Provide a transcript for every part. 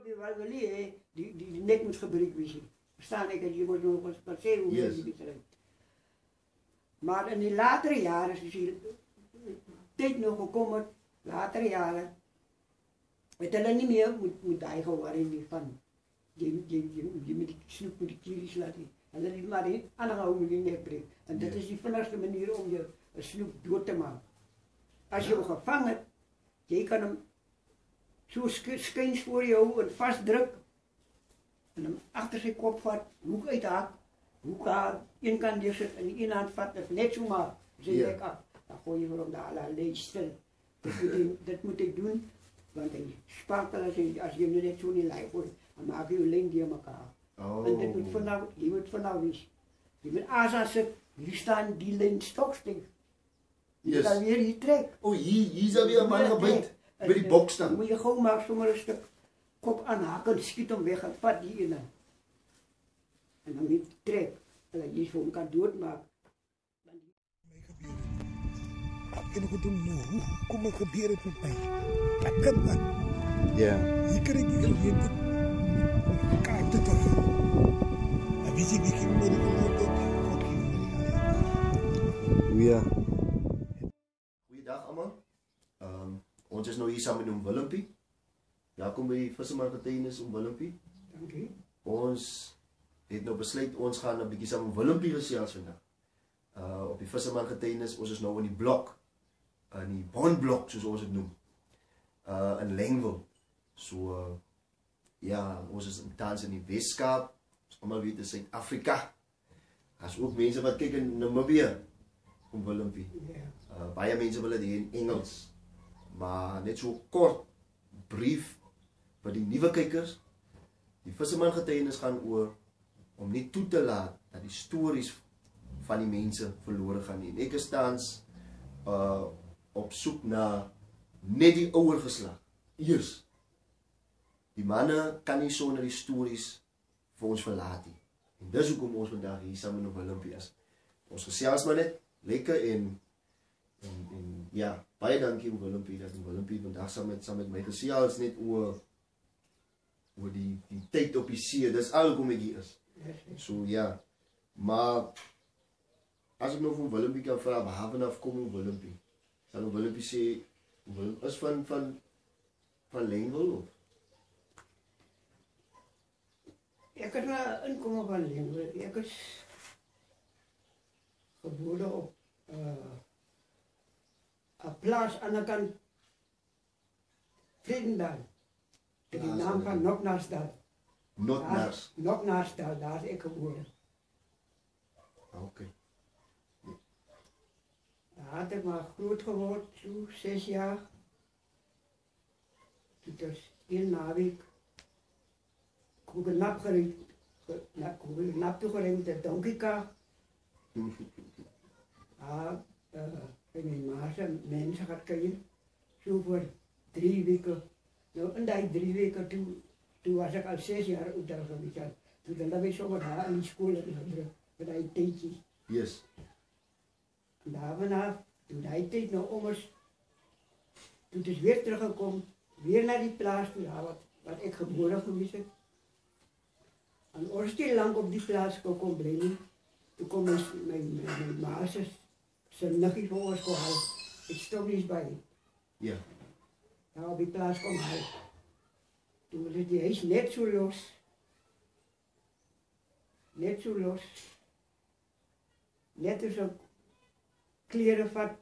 je wel willen, die nek moet gebruikt worden. Verstaan ik, je moet nog eens passeren hoe je die bedrijft. Maar in die latere jaren, is die tijd nog gekomen, latere jaren, het hulle niet meer moet eigen worden van, je moet die snoep met die kieries laten. En dat is maar die aanhouden met die nek breekt. En dat is die vinnigste manier om je snoep dood te maken. Als je hem gevangen hebt, je kan hem zo schuins voor jou en vastdrukken. En hem achter zijn kop vat, hoek uithaak, hoek aan, één kant neerzet en die één hand vat, dat net zo maar zijn nek af. Dan gooi je voor hem de allerlei stil. Dat moet ik doen, want hij sparkelt als je hem net zo niet lijf gooit, dan maak je je lijn door elkaar. Oh. En dat moet vanaf wees. Je moet als het, hier staan die lijn stoksting. Je kan weer hier trek. Oh, hier is er weer een man gebind. Bij die box dan. Moet je gewoon maar zomaar een stuk kop aanhaken, schiet hem weg en vat die in. En dan moet je trek. En dat je zo hem kan doodmaken. En ik doe nou, hoe kom ik gebeuren met mij? Dat kan dat. Ja. Hier krijg ik gelegenheid om kaart te treffen. En wie zie ik in de gelegenheid? Ja. Goeiedag allemaal. Ons is nou hier samen met oom Willempie. Welkom by die Vissermangetuienis oom Willempie. Dankie. Ons het nou besluit ons gaan 'n bietjie saam met Willempie gesels vandag. Op die Vissermangetuienis, ons is nou in die blok. In die bondblok soos ons dit noem. In Lengwil. So ja, ons is tans in die Weskaap. Ons almal weet dis Suid-Afrika. Daar's ook mense wat kyk in Namibië. Om Willempie. Baie mense wil dit in Engels. Maar net so kort brief vir die nuwe kykers. Die Vissermangetuienis gaan oor om nie toe te laat dat die stories van die mense verlore gaan nie. En ek is tans op soek na net die ouer geslag. Eers. Die manne kan nie sonder die stories vir ons verlaat nie. En dis hoekom ons vandag hier saam met Willempie is. Ons gesels maar net lekker en ja, baie dankie om Willempie dat Willempie vandag saam met my gesels net oor die tyd op die see. Dis alkom ek hier is. So ja. Maar as ek nou van Willempie kan vra, waar vanaf kom Willempie? Sal Willempie sê is van Lengwil of? Ek het maar inkomen van Lengwil. Ek is gebore op 'n plaas aan de kant Vredendal. Met die naam van Noknarsdal. Noknarsdal, daar is ik geboren. Oké. Daar had ik maar groot geworden, zo 6 jaar. Toen was 1 naweek. Ik heb een nap gereed. Een nap toegereid met de donkieka. En mijn maas en mensen gaat kijken. Zo voor 3 weken. Nou, in die 3 weken toen was ik al 6 jaar oud. Toen dan ben ik zomaar daar in die school gebruikt. Voor die tijdje. Yes. En daarna, toen die tijd nou om is, toen is weer teruggekomen. Weer naar die plaats toe, wat ik geboren geweest heb. En ons is lang op die plaats gekomen blijven. Toen kwam mijn maas zijn nuggie voor ons gehaald. Ik stond niet bij. Ja. Nou, op die plaats kwam hij. Toen was die huis net zo los. Net zo los. Net als een klerenvat.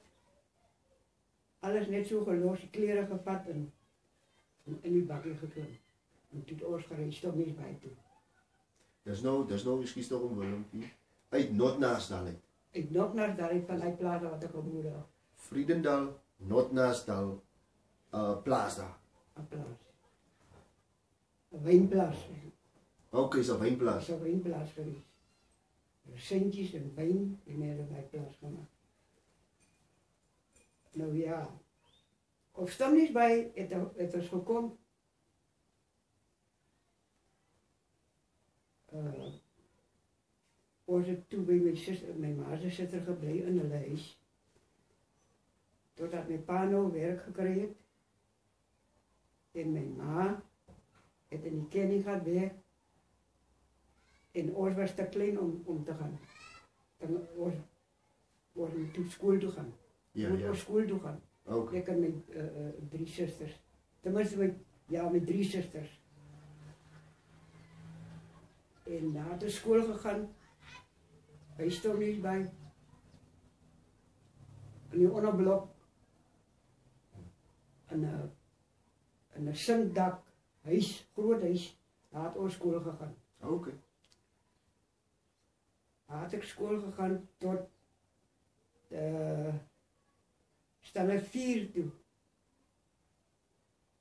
Alles net zo gelost, kleren gevat en in die bakje gekomen. En toen ons gereden, stond niet bij toe. Dis nou miskien toch om Willempie. Uit Notnaasdal uit. Ik nog naar daar van die plaats wat ik geboren heb. Vredendal, Notnaasdal, plaas daar. Een plaats. Een wijnplaats. Oké, is 'n wynplaas. Is een wijnplaats geweest. Centjes en wijn, die hebben wij plaats gemaakt. Nou ja, op stam niet bij, het was gekomen. Was ik toen bij mijn maas zitten gebleven in de lijst. Totdat mijn pa nou werk gekregen. En mijn ma het in die kenning gehad werk. En ons was te klein om te gaan. Dan ons moet toe school toe gaan. Ja, Moet ja. ons school toe gaan. Okay. Ik en mijn 3 zusters. Tenminste, met 3 zusters. En na de school gegaan. Hij stond niet bij. In die onderblok. Een zinkdak. Huis, groot huis. Daar had ons school gegaan. Okay. Daar had ik school gegaan tot standaard 4 toe.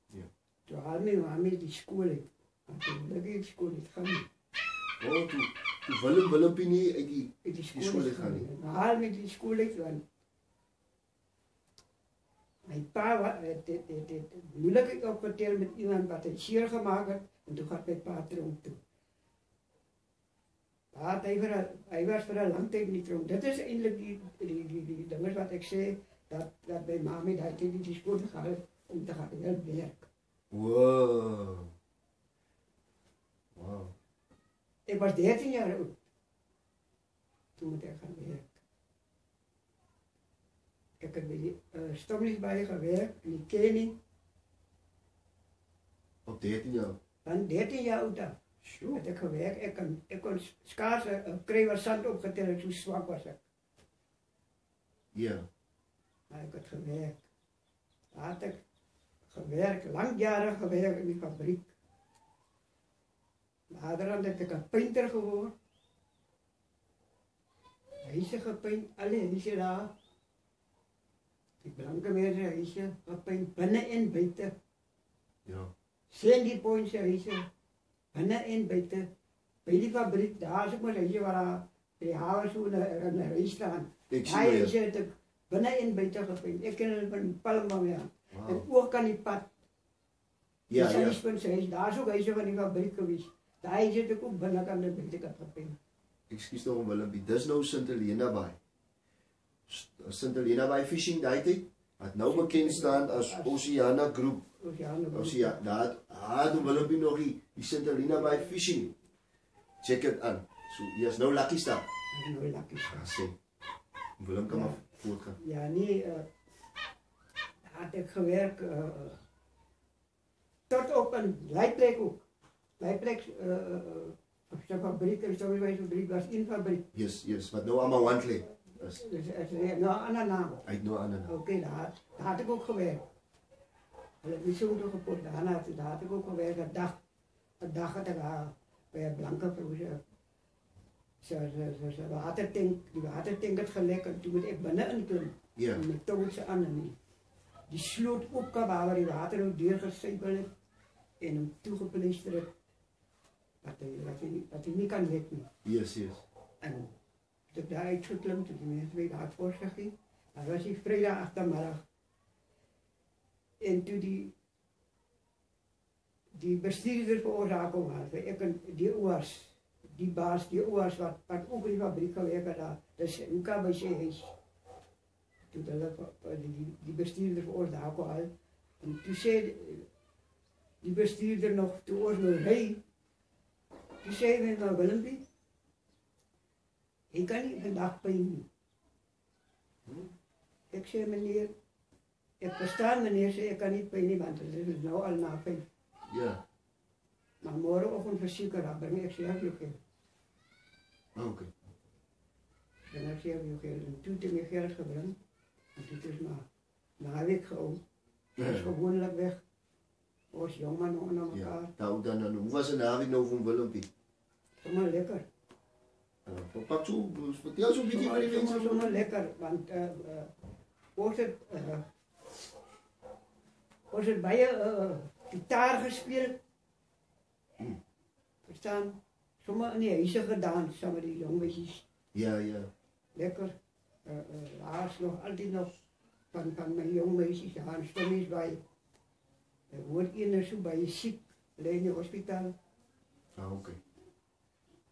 Ja. Toen haal mijn mama die school uit. Want toen wil ik school niet gaan. Oh, toe Willempie nie uit die Die school uit gaan nie. Dan haal me die school uit, want mijn pa het moeilijk opgeteld met iemand wat hij zeer gemaakt had. En toen gaat mijn pa tronk toe. Hij was voor een lang tijd niet tronk. Dat is eigenlijk die dingen wat ik zei. Dat mijn mama dat in die school gaat om te gaan werken. Wow. Wow. Ik was 13 jaar oud. Toen moet ik gaan werken. Ik heb bij die stommies bij gewerkt, in die kenning. Op 13 jaar. Van 13 jaar oud dan. Sure. Heb ik gewerkt. Ik kon schaars kreeg zand opgeteld, zo zwak was ik. Ja. Maar ik had gewerkt. Daar had ik gewerkt, langjarig gewerkt in die fabriek. Later had ik een painter geworden. Huizen gepaint, alle huizen daar. Die blanke mensen huizen gepaint, binnen en buiten. Ja. Sandy Point huizen, binnen en buiten. Bij die fabriek, daar is ook maar huizen waar die haven zo in een huis staan. Ek sien Hij jou. is het binnen en buiten gepaint. Ik ken het van Palma, ja. Wow. En ook aan die pad. Ja, Die ja. huis, daar is ook huizen van die fabriek geweest. Daar is het ook binnenkant de buitenkant gepaint. Ekskuus tog om Willempie. Dis nou St Helena Bay. St Helena Bay Fishing daai tyd het nou bekend staan as Oceana Group. Oceana. Daar doen Willempie nog die St Helena Bay Fishing. Check dit aan. So, jy is nou lucky staan. Nou lekker. Ja, sê. Willem kan Ja. maar voortgaan. Ja, nee, had ik gewerkt tot op een lijkplek ook. Lijkplek, op de fabriek, en zo bij de fabriek was in fabriek. Yes, wat nou allemaal wantlek is. Dus het is nou een andere naam. Uit nou aan en Oké, daar had ik ook gewerkt. Dat heb ik zo toegepast, daar had ik ook gewerkt. Een dag had ik bij een blanke vrouw. Ze watertank, die watertank had gelekt en toen moet ik binnenin klim. Ja. Met touwtje aan en die sloot op waar die water ook doorgecijpeld het en hem toegepleisterd het. Dat hij niet kan lekken. Yes. En toen ik daar uitgeklimd, toen die mensen weer daar voor zich ging, dat was die vrijdag achtermiddag. En toen die bestuurder veroorzaakt had, die oors, die baas, die oors wat ook in die fabriek gewerkt had, dat is ook al bij zijn huis. Toen die bestuurder veroorzaakt had, en toen zei die bestuurder nog, toen was nog hij, toen zei hij naar Willempie, ik kan niet vandaag pijn. Ik zei meneer, ik verstaan meneer, zei ik kan niet pijn, want het is nou al na 5. Ja. Maar morgenochtend verzekerd, breng ik zelf je geld. Oké. Breng ik zelf je geld. En toen heb ik mijn geld gebracht. En toen is maar na een week gewoon. Dat is gewoonlijk weg. Ons jongen nog naar elkaar. Ja. Nou dan, hoe was het naweek nou van Willempie? Zomaar lekker. Pak zo, vertel zo'n beetje van die mensen. Zomaar lekker, want ons het bij je gitaar gespeeld. Verstaan? Zomaar in die huizen gedaan, samen die jongetjes. Ja. Lekker. Laatst nog, altijd nog van mijn jongmeisjes, daar gaan stommies bij. Er wordt iemand zo bij je ziek, alleen in het hospitaal. Ah, oké.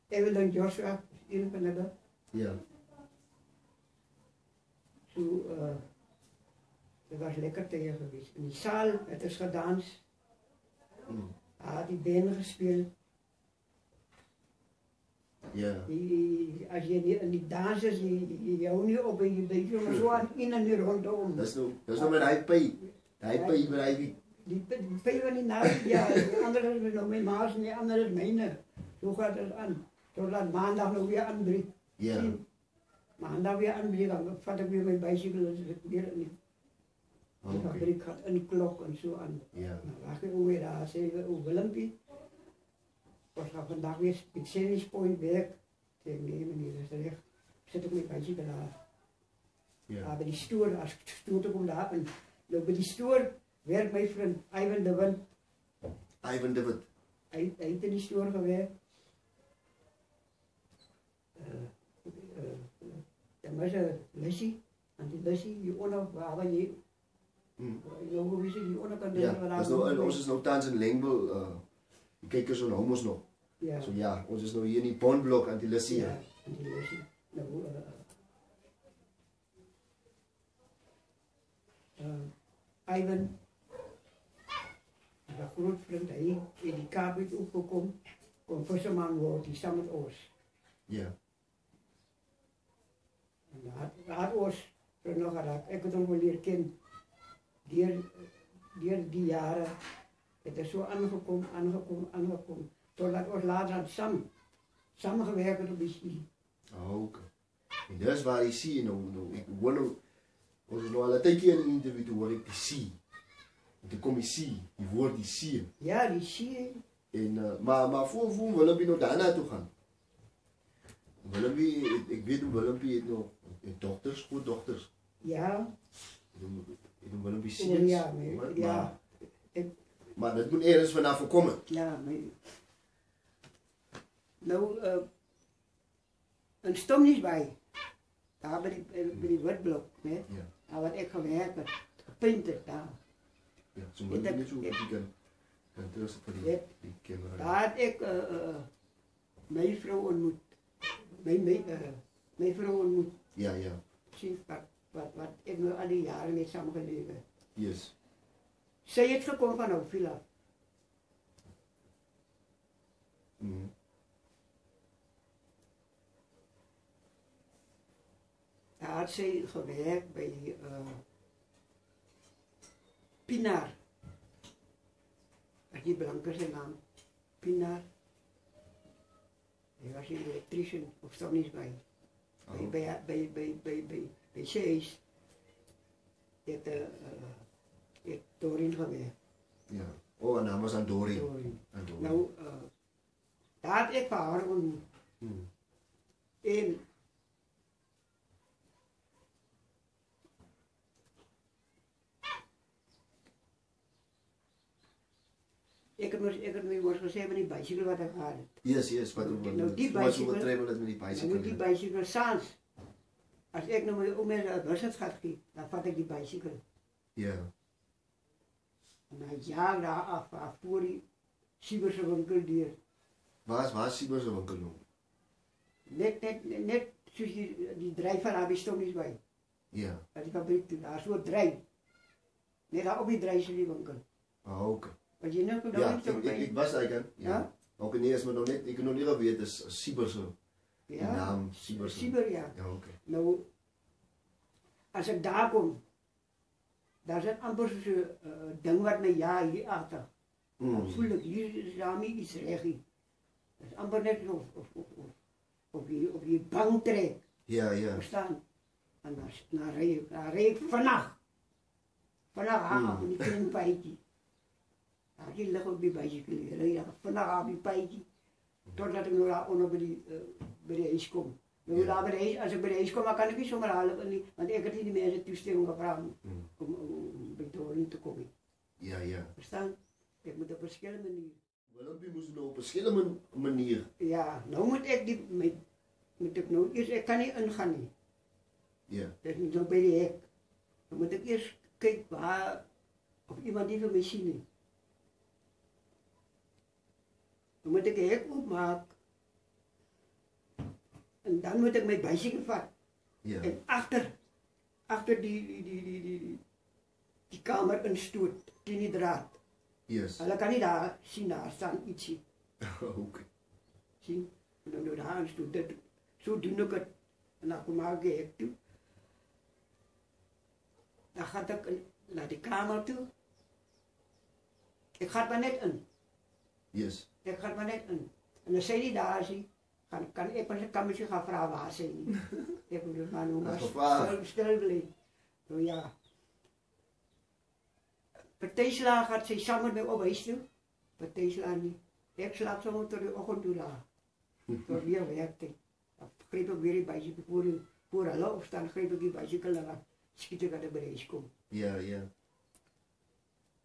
Evelyn Joshua, een van de. Ja. Zo, dat was lekker tegen geweest. In die zaal, het is gedanst. Die die band gespeeld. Ja. Als je in die dansers, je houdt niet op en je bent maar zo aan in en rondom. Dat is nou met hij pay. Hij pay met hij. Die pay van die naast, ja, de andere is nog mijn maas en die andere is mijne. Zo gaat het aan. Totdat maandag nog weer aanbreekt. Ja. Maandag weer aanbreekt, dan vat ik weer mijn bicycle, dus ik weer in die fabriek gaat een klok en zo aan. Ja. Nou, wacht ik weer daar, zeggen, Willempie. Ik ga vandaag weer met Service Point werk. Ik zeg, nee meneer, dat is recht. Zet ik mijn bicycle daar. Ja. Bij die stoer, als ik stoer te kom daar en nou, bij die stoer werkt mijn vriend Ivan de Wind. Ivan de Wit. Hij heeft in die stoer gewerkt. Dan was er Lessie. En die Lessie, die onder, waar je, hoe is het, die onderkant. Ja, ons is nou thans in Lengbel. Kijk eens zo'n homos nog. Ja. So ja, ons is nou hier in die Bondblok aan die Lessie. Ja, en die Lessie. Nou, Ivan, een groot vriend, hij in die Kaap is opgekomen, kon visserman worden, die samen met ons. Ja. En daar ons, nog geraakt, ik heb hem wel leren kennen, door die jaren, het is zo aangekomen, totdat ons later had samengewerkt op die ski. Oh, oké. En dat is waar je ziet, ik woon nou, ons is nou al een tijdje in een interview, toen hoor ik die zie. De commissie, die woord die zie. Ja, die zie. En, maar voor Willempie nog daarna toe gaan. Willempie, ik weet hoe Willempie heeft nog dochters, goed dochters. Ja. Ik doe Willempie zie. Ja, ja. Maar dat moet ergens vanaf komen. Ja, maar... Nou, een stom niet bij. Daar bij die witblok, hè. Ja. Daar wat ik gewerkt heb, gepinterd daar. Ja, zo'n Willempie niet zo goed die kan troosten voor die camera. Daar had ik mijn vrouw ontmoet. Mijn vrouw ontmoet. Ja, ja. Zie wat ik nu al die jaren mee samengeleefd heb. Yes. Zij is gekomen van een villa. Daar had zij gewerkt bij Pinar. Dat is die blanke zijn naam. Pinar. Hij was een elektricien, of toch niet bij. Oh. Bij Cees. Hij heeft Dorin gewerkt. Ja. Oh, en naam was aan Dorin. Nou, daar had ik van haar ontmoet. En ik heb nu was gezegd met die bicycle wat ik had. Yes, wat Nou, die was bicycle, met die bicycle. nou, die bicycle saans. Als ik nou om een bussen gaat geven, dan vat ik die bicycle. Ja. En na jaar daar af voor die Sieberse winkel deur. Waar is Sieberse winkel nou? Net zoals die drijf van daar stond niet bij. Ja. Dat die fabriek toe, daar is zo'n drijf. Net daar op die drijf is die winkel. Oh, oké. Wat je nou Ja, ik was eigenlijk. Ja? Ook in eerst, maar nog niet, ik heb nog niet geweten, het is Sieberse. Ja. Die naam Sieberse. Sieber, ja. Ja, oké. Nou, als ik daar kom, daar zijn amper zo'n ding wat mij ja hier achter. Dan voel ik hier is daarmee iets recht. Dat is amper net of je bank trekt. Ja. Verstaan? En dan rij ik vannacht. Vannacht aan op die klein pijtje. Die ligt op die bicycle. Rij ik vannacht op die pijtje. Totdat ik nog daar onder bij de ijs kom. Nou, daar bij de ijs, als ik bij de ijs kom, dan kan ik niet zomaar halen. Want ik heb niet die mensen toestemming gevraagd om bij Dorin te komen. Ja. Verstaan? Ik moet op verschillende manieren. Willempie moest nou op verschillende manieren. Ja, nou moet ik eerst, ik kan niet ingaan nie. Ja. Dat is niet zo bij de hek. Dan moet ik eerst kijken waar, of iemand die voor mij ziet. Dan moet ik de hek opmaken. En dan moet ik mijn bicycle vatten. Ja. En achter die kamer een stoot, die draad. Yes. Hulle kan nie daar sien, daar staan ietsie. Okay. Sien? En dan nou daar is toe dit, so doen ek het. En dan kom ek toe. Dan gaan ek naar die kamer toe. Ik ga maar net in. Yes. Ik ga maar net in. En dan zei hij daar, zie, kan ik maar zijn kamertje gaan vragen waar ze niet. Ik moet maar nu maar stil blijven. Nou ja. Partijsla gaat zij samen met op huis toe. Partijsla niet. Ik slaap zo tot de ochtend toe daar. Tot weer werkte. Dan greep ik weer een beetje voor hulle opstaan, greep ik een bicycle en dan schiet ik aan de bereis kom. Ja, ja.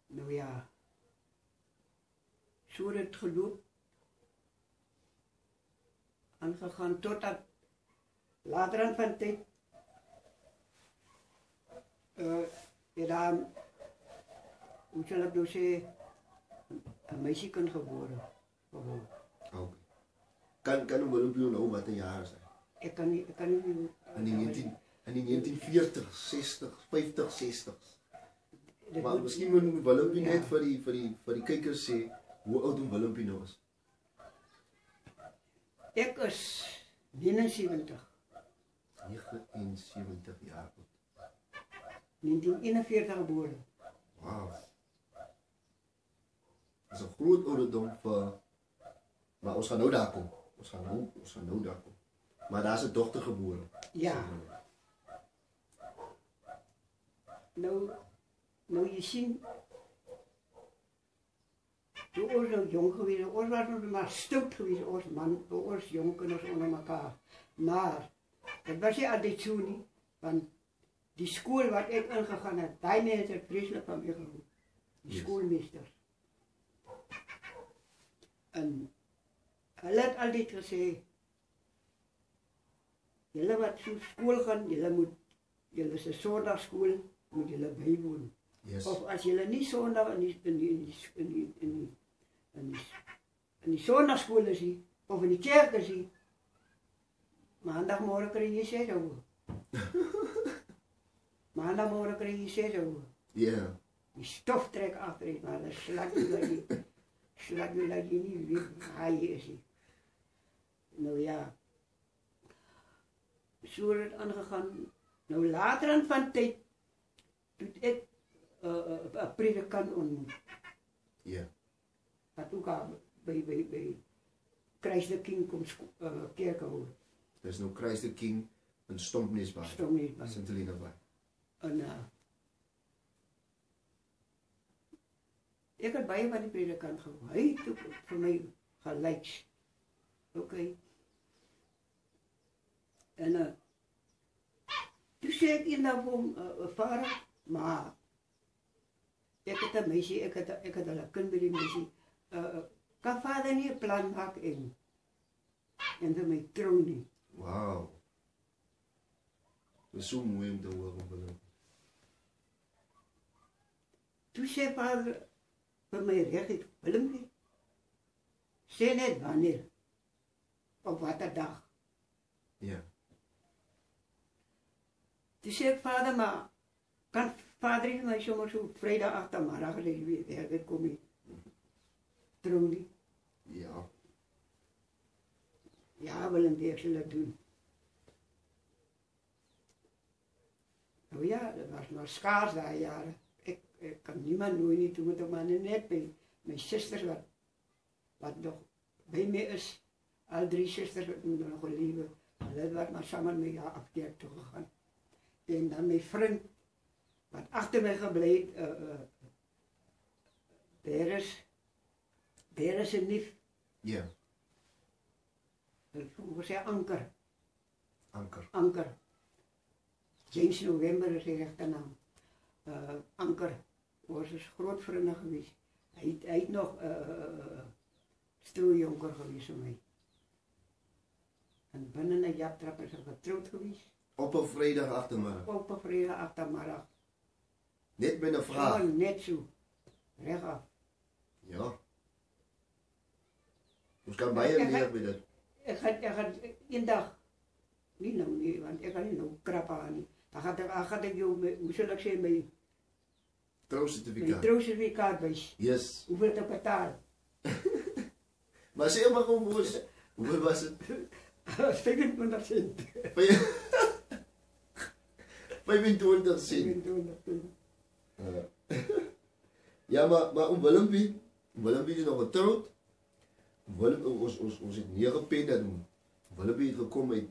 Nou ja. Zo het geloop. Aangegaan totdat later aan van tijd. Daar, hoe zal ik nou zeggen, een meisje kan geboren. Okay. Kan een Willempie nou wat een jaar zijn? Ik kan niet. In die 1940, 60, 50, 60. Maar misschien moet Willempie net voor die kijkers zeggen hoe oud een Willempie nou is. Ik is 79. 79 jaar oud. 1941 geboren. Wauw. Dat is een groot ouderdom voor... Maar ons gaan nou daar komen. Ons gaan nou daar komen. Maar daar is een dochter geboren. Ja. Nou je ziet... Toen ons nog jong geweest, ons was nog maar stout geweest, ons man, ons jong kunnen onder elkaar. Maar, dat was je altijd zo niet. Want die school waar ik ingegaan heb, die mensen het vreselijk van mij gehoord. Die schoolmeesters. En hulle het altijd gezegd, jullie wat zo school gaan, jullie is een zondagschool, moet jullie bijwonen. Yes. Of als jullie niet zondag in die zondagschool zien, of in die kerken zien, maandagmorgen krijg je 6 uur. Maandagmorgen krijg je 6 uur. Ja. Die stoftrek achterin, maar dan slag je dat je niet weet waar je is. Nou ja, zo is het aangegaan. Nou later aan van tijd, toen ik een predikant ontmoet. Ja. Dat ook al bij Christ the King komt kerk houden. Dat is nou Christ the King, een stompnisbaar. Stompnisbaar. Sint-Helena baai. En ik had bij van die predikant gehouden. Hij heeft voor mij gelijk. Oké. En toen zei ik in dat boom, vader, maar ik heb een meisje, ik heb een kind bij die meisje. Kan vader niet een plan maken en voor mij trouw niet. Wauw. Dat is zo mooi om te horen, Willem. Toen zei vader, voor mij recht, Willem niet. Zeg net wanneer. Op wat een dag. Ja. Toen zei ik, vader, maar kan vader mij zomaar zo vrijdag achtermiddag weer komen? Trouw niet. Ja. Ja, Willem, ik zal dat doen. Nou ja, dat was maar schaars daar jaren. Ik kan niemand nooit niet doen, het maar net bij mijn zusters wat nog bij mij is. Al 3 zusters hebben nog leven. Dat was maar samen met jou afkerk toegegaan. En dan mijn vriend, wat achter mij gebleven, daar is een neef. Ja. Hoe zei Anker? Anker. James November is zijn rechte naam. Anker was een groot vriend geweest. Hij heeft nog strooijonker geweest voor mij. En binnen een jaartrap is hij getrouwd geweest. Op een vrijdag achtermiddag. Op een vrijdag achtermiddag. Net met een vraag. Ja, net zo. Rechtaf. Ja. Dus kan bij je meer bij dat. Ik ga een dag. Niet nou niet, want ik ga niet nou krap aan. Dan gaat ik jou, hoe zal ik zeggen, Trouwcertificaat. trouwcertificaat wys. Yes. Hoeveel te betaal? Maar zeg maar gewoon boos. Hoeveel was het? 25 cent. 25 cent. 25 cent. Ja, maar om Willempie is nog getrouwd. Ons het neergepen dat Willempie het gekom uit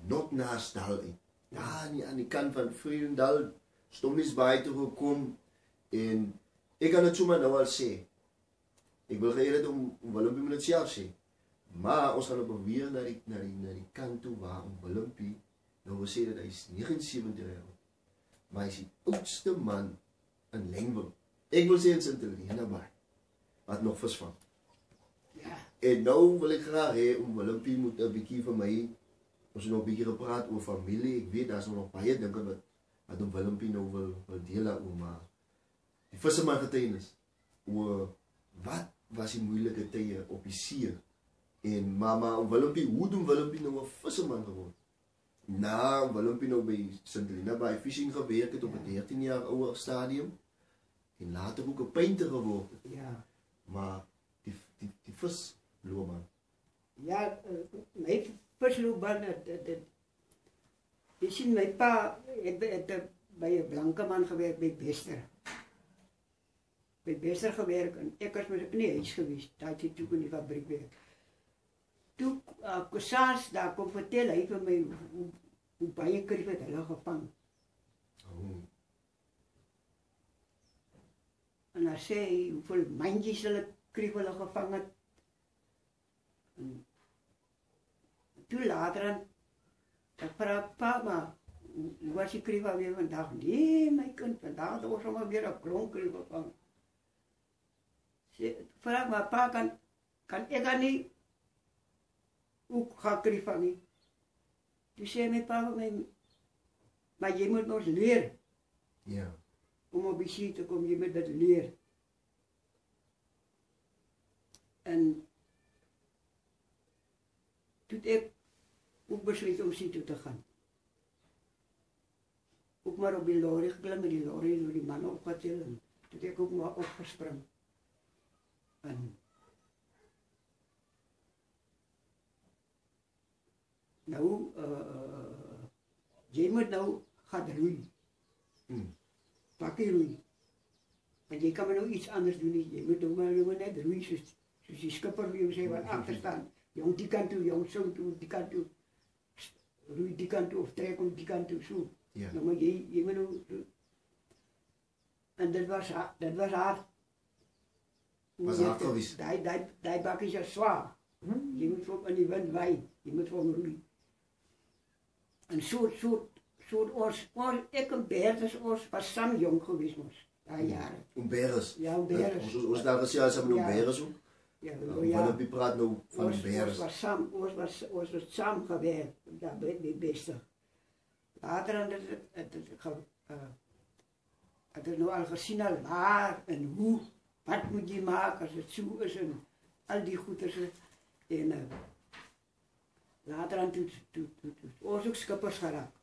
Notnaasdal uit. Ja, aan die kant van Vredendal, Stommiesbaai toe gekom. En ik kan het zomaar nou al zeggen. Ik wil geëerd om Willempie met het zelf zeggen. Maar ons gaan op weer naar die kant toe waar Willempie, nou we zeggen dat hij is 79 jaar oud. Maar hij is de oudste man in Lengwil. Ik wil zeggen Sint-Helena bij. Wat nog versvang. Ja. En nou wil ik graag om Willempie moet een beetje van mij. Ons nog een beetje gepraat over familie. Ik weet dat ze nog baie denken wat om Willempie nou wil delen over. Maar die visserman getuienis. Wat was die moeilijke tijden op die sier. En mama om Willempie, hoe doen Willempie nou een visserman geworden? Nou, Willempie nou bij Sint-Helena bij fishing gewerkt het op een 13 jaar oude stadium. En later ook een painter geworden. Ja. Maar die visloopbaan. Ja, mijn visloopbaan, je ziet mijn pa het bij een blanke man gewerkt bij Bester. Bij Bester gewerkt en ik was met een knees geweest, dat hij toen in die fabriek werkte. Toen Kosaas daar kon vertellen, hij van mij hoe baie krief het hulle gevang. Oh. En dan sê hy hoeveel mandjies hulle krief hulle gevang het. En toe later aan, ek vraag pa, maar hoe was die krief alweer vandag? Nee, my kind, vandag het ons sommer weer 'n klomp krief gevang. Vraag maar pa, kan ek dan nie ook gaan krief vang nie? Toe sê my pa vir my, maar jy moet ons leer. Ja. Om op die see te kom, jy moet dit leer. En toen ik ook besloot om see toe te gaan. Ook maar op die lorry geklim, met die lorry door die man opgetil en toen ek ook maar opgespring. En nou, jy moet nou gaan roei. Pakkie roei. En jy kan maar nou iets anders doen nie. Jy moet nou maar net roei soos die skipper wie sê wat agter staan. Jong die kant toe, jong so toe, die kant toe. Roei die kant toe of trek om die kant toe so. Ja. Nou maar jy moet nou. En dit was hard. Was hard geweest. Die bakkies is zwaar. Jy moet voor in die wind waai. Jy moet voor roei. En so ons, ek en Bertus, ons was samen jong geweest mos, daai jare. Bertus? Ja, Bertus. Ons daar gesels hebben met Bertus ook. Ja, Willempie praat nou van Bertus. Ons was samen gewerkt, daar bij Bester. Later aan het is nou al gezien al waar en hoe, wat moet je maken als het zo is en al die goeders. En later aan toen ons ook schippers geraakt.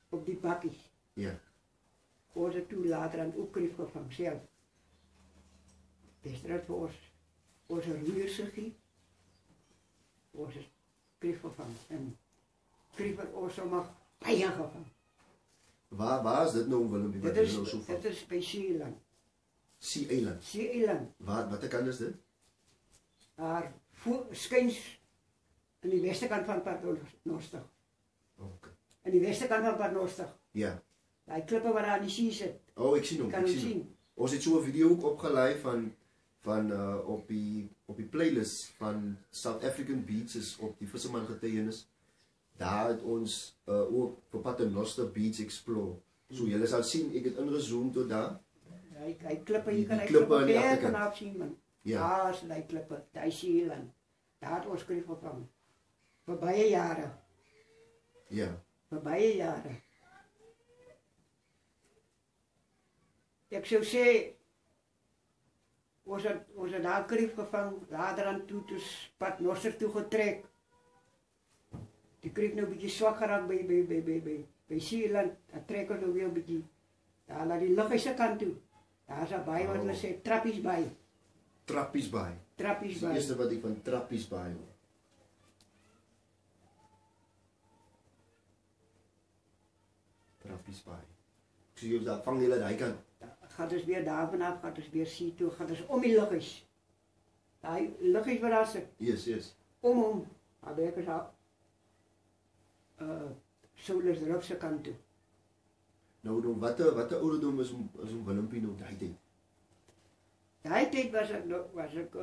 Op die bakkies. Ja. Ons het toen later aan het ook krief gevangen zelf. Bester had voor ons roeiers gegeven. Ons is krief gevangen. En krief had ons zomaar baie gevangen. Waar is dit nou, Willempie? Dit is bij Sea-eiland. Sea-eiland? Sea-eiland. Wat kant is dit? Daar skyns aan die westerkant van Paternoster. Okay. Aan die westerkant van Paternoster. Ja. Die klippe waar aan die see zit. Oh, ik zie hem. Kan ik hem zie hem. zien. Ons het so 'n video ook opgelaai van op die playlist van South African Beaches op die Visserman getuienis. Daar het ons ook vir Paternoster Beach explore. So julle sal sien, ek het ingezoom tot daar. Die klippe, jy kan die klippe klippe aan die ver agterkant. vanaf sien man. Ja. Daar is die klippe, die Sea-eiland. Daar het ons krief gevangen. Vir baie jare. Ja. Vir baie jare. Ek sou sê, ons het daar krief gevang, later aan toe Paternoster toe getrek. Die krief nou 'n bietjie swak geraak by Sea-eiland, dan trek ons nou weer 'n bietjie daar na die Lughuise kant toe. Daar's 'n baai wat hulle sê Trappiesbaai. Trappiesbaai. Dis die Trappiesbaai. eerste wat ek van Trappiesbaai hoor. Trappiesbaai. Ek sien julle daar vang julle daai kant. Gaat dus weer daar vanaf, gaat dus weer see toe, gaat dus om die liggies. Daai liggies wat daar sit, Yes. om hom. Daar werk is al Soulers Rif se kant toe. Nou watter ouderdom is om Willempie nou daai tyd? Daai tyd was ek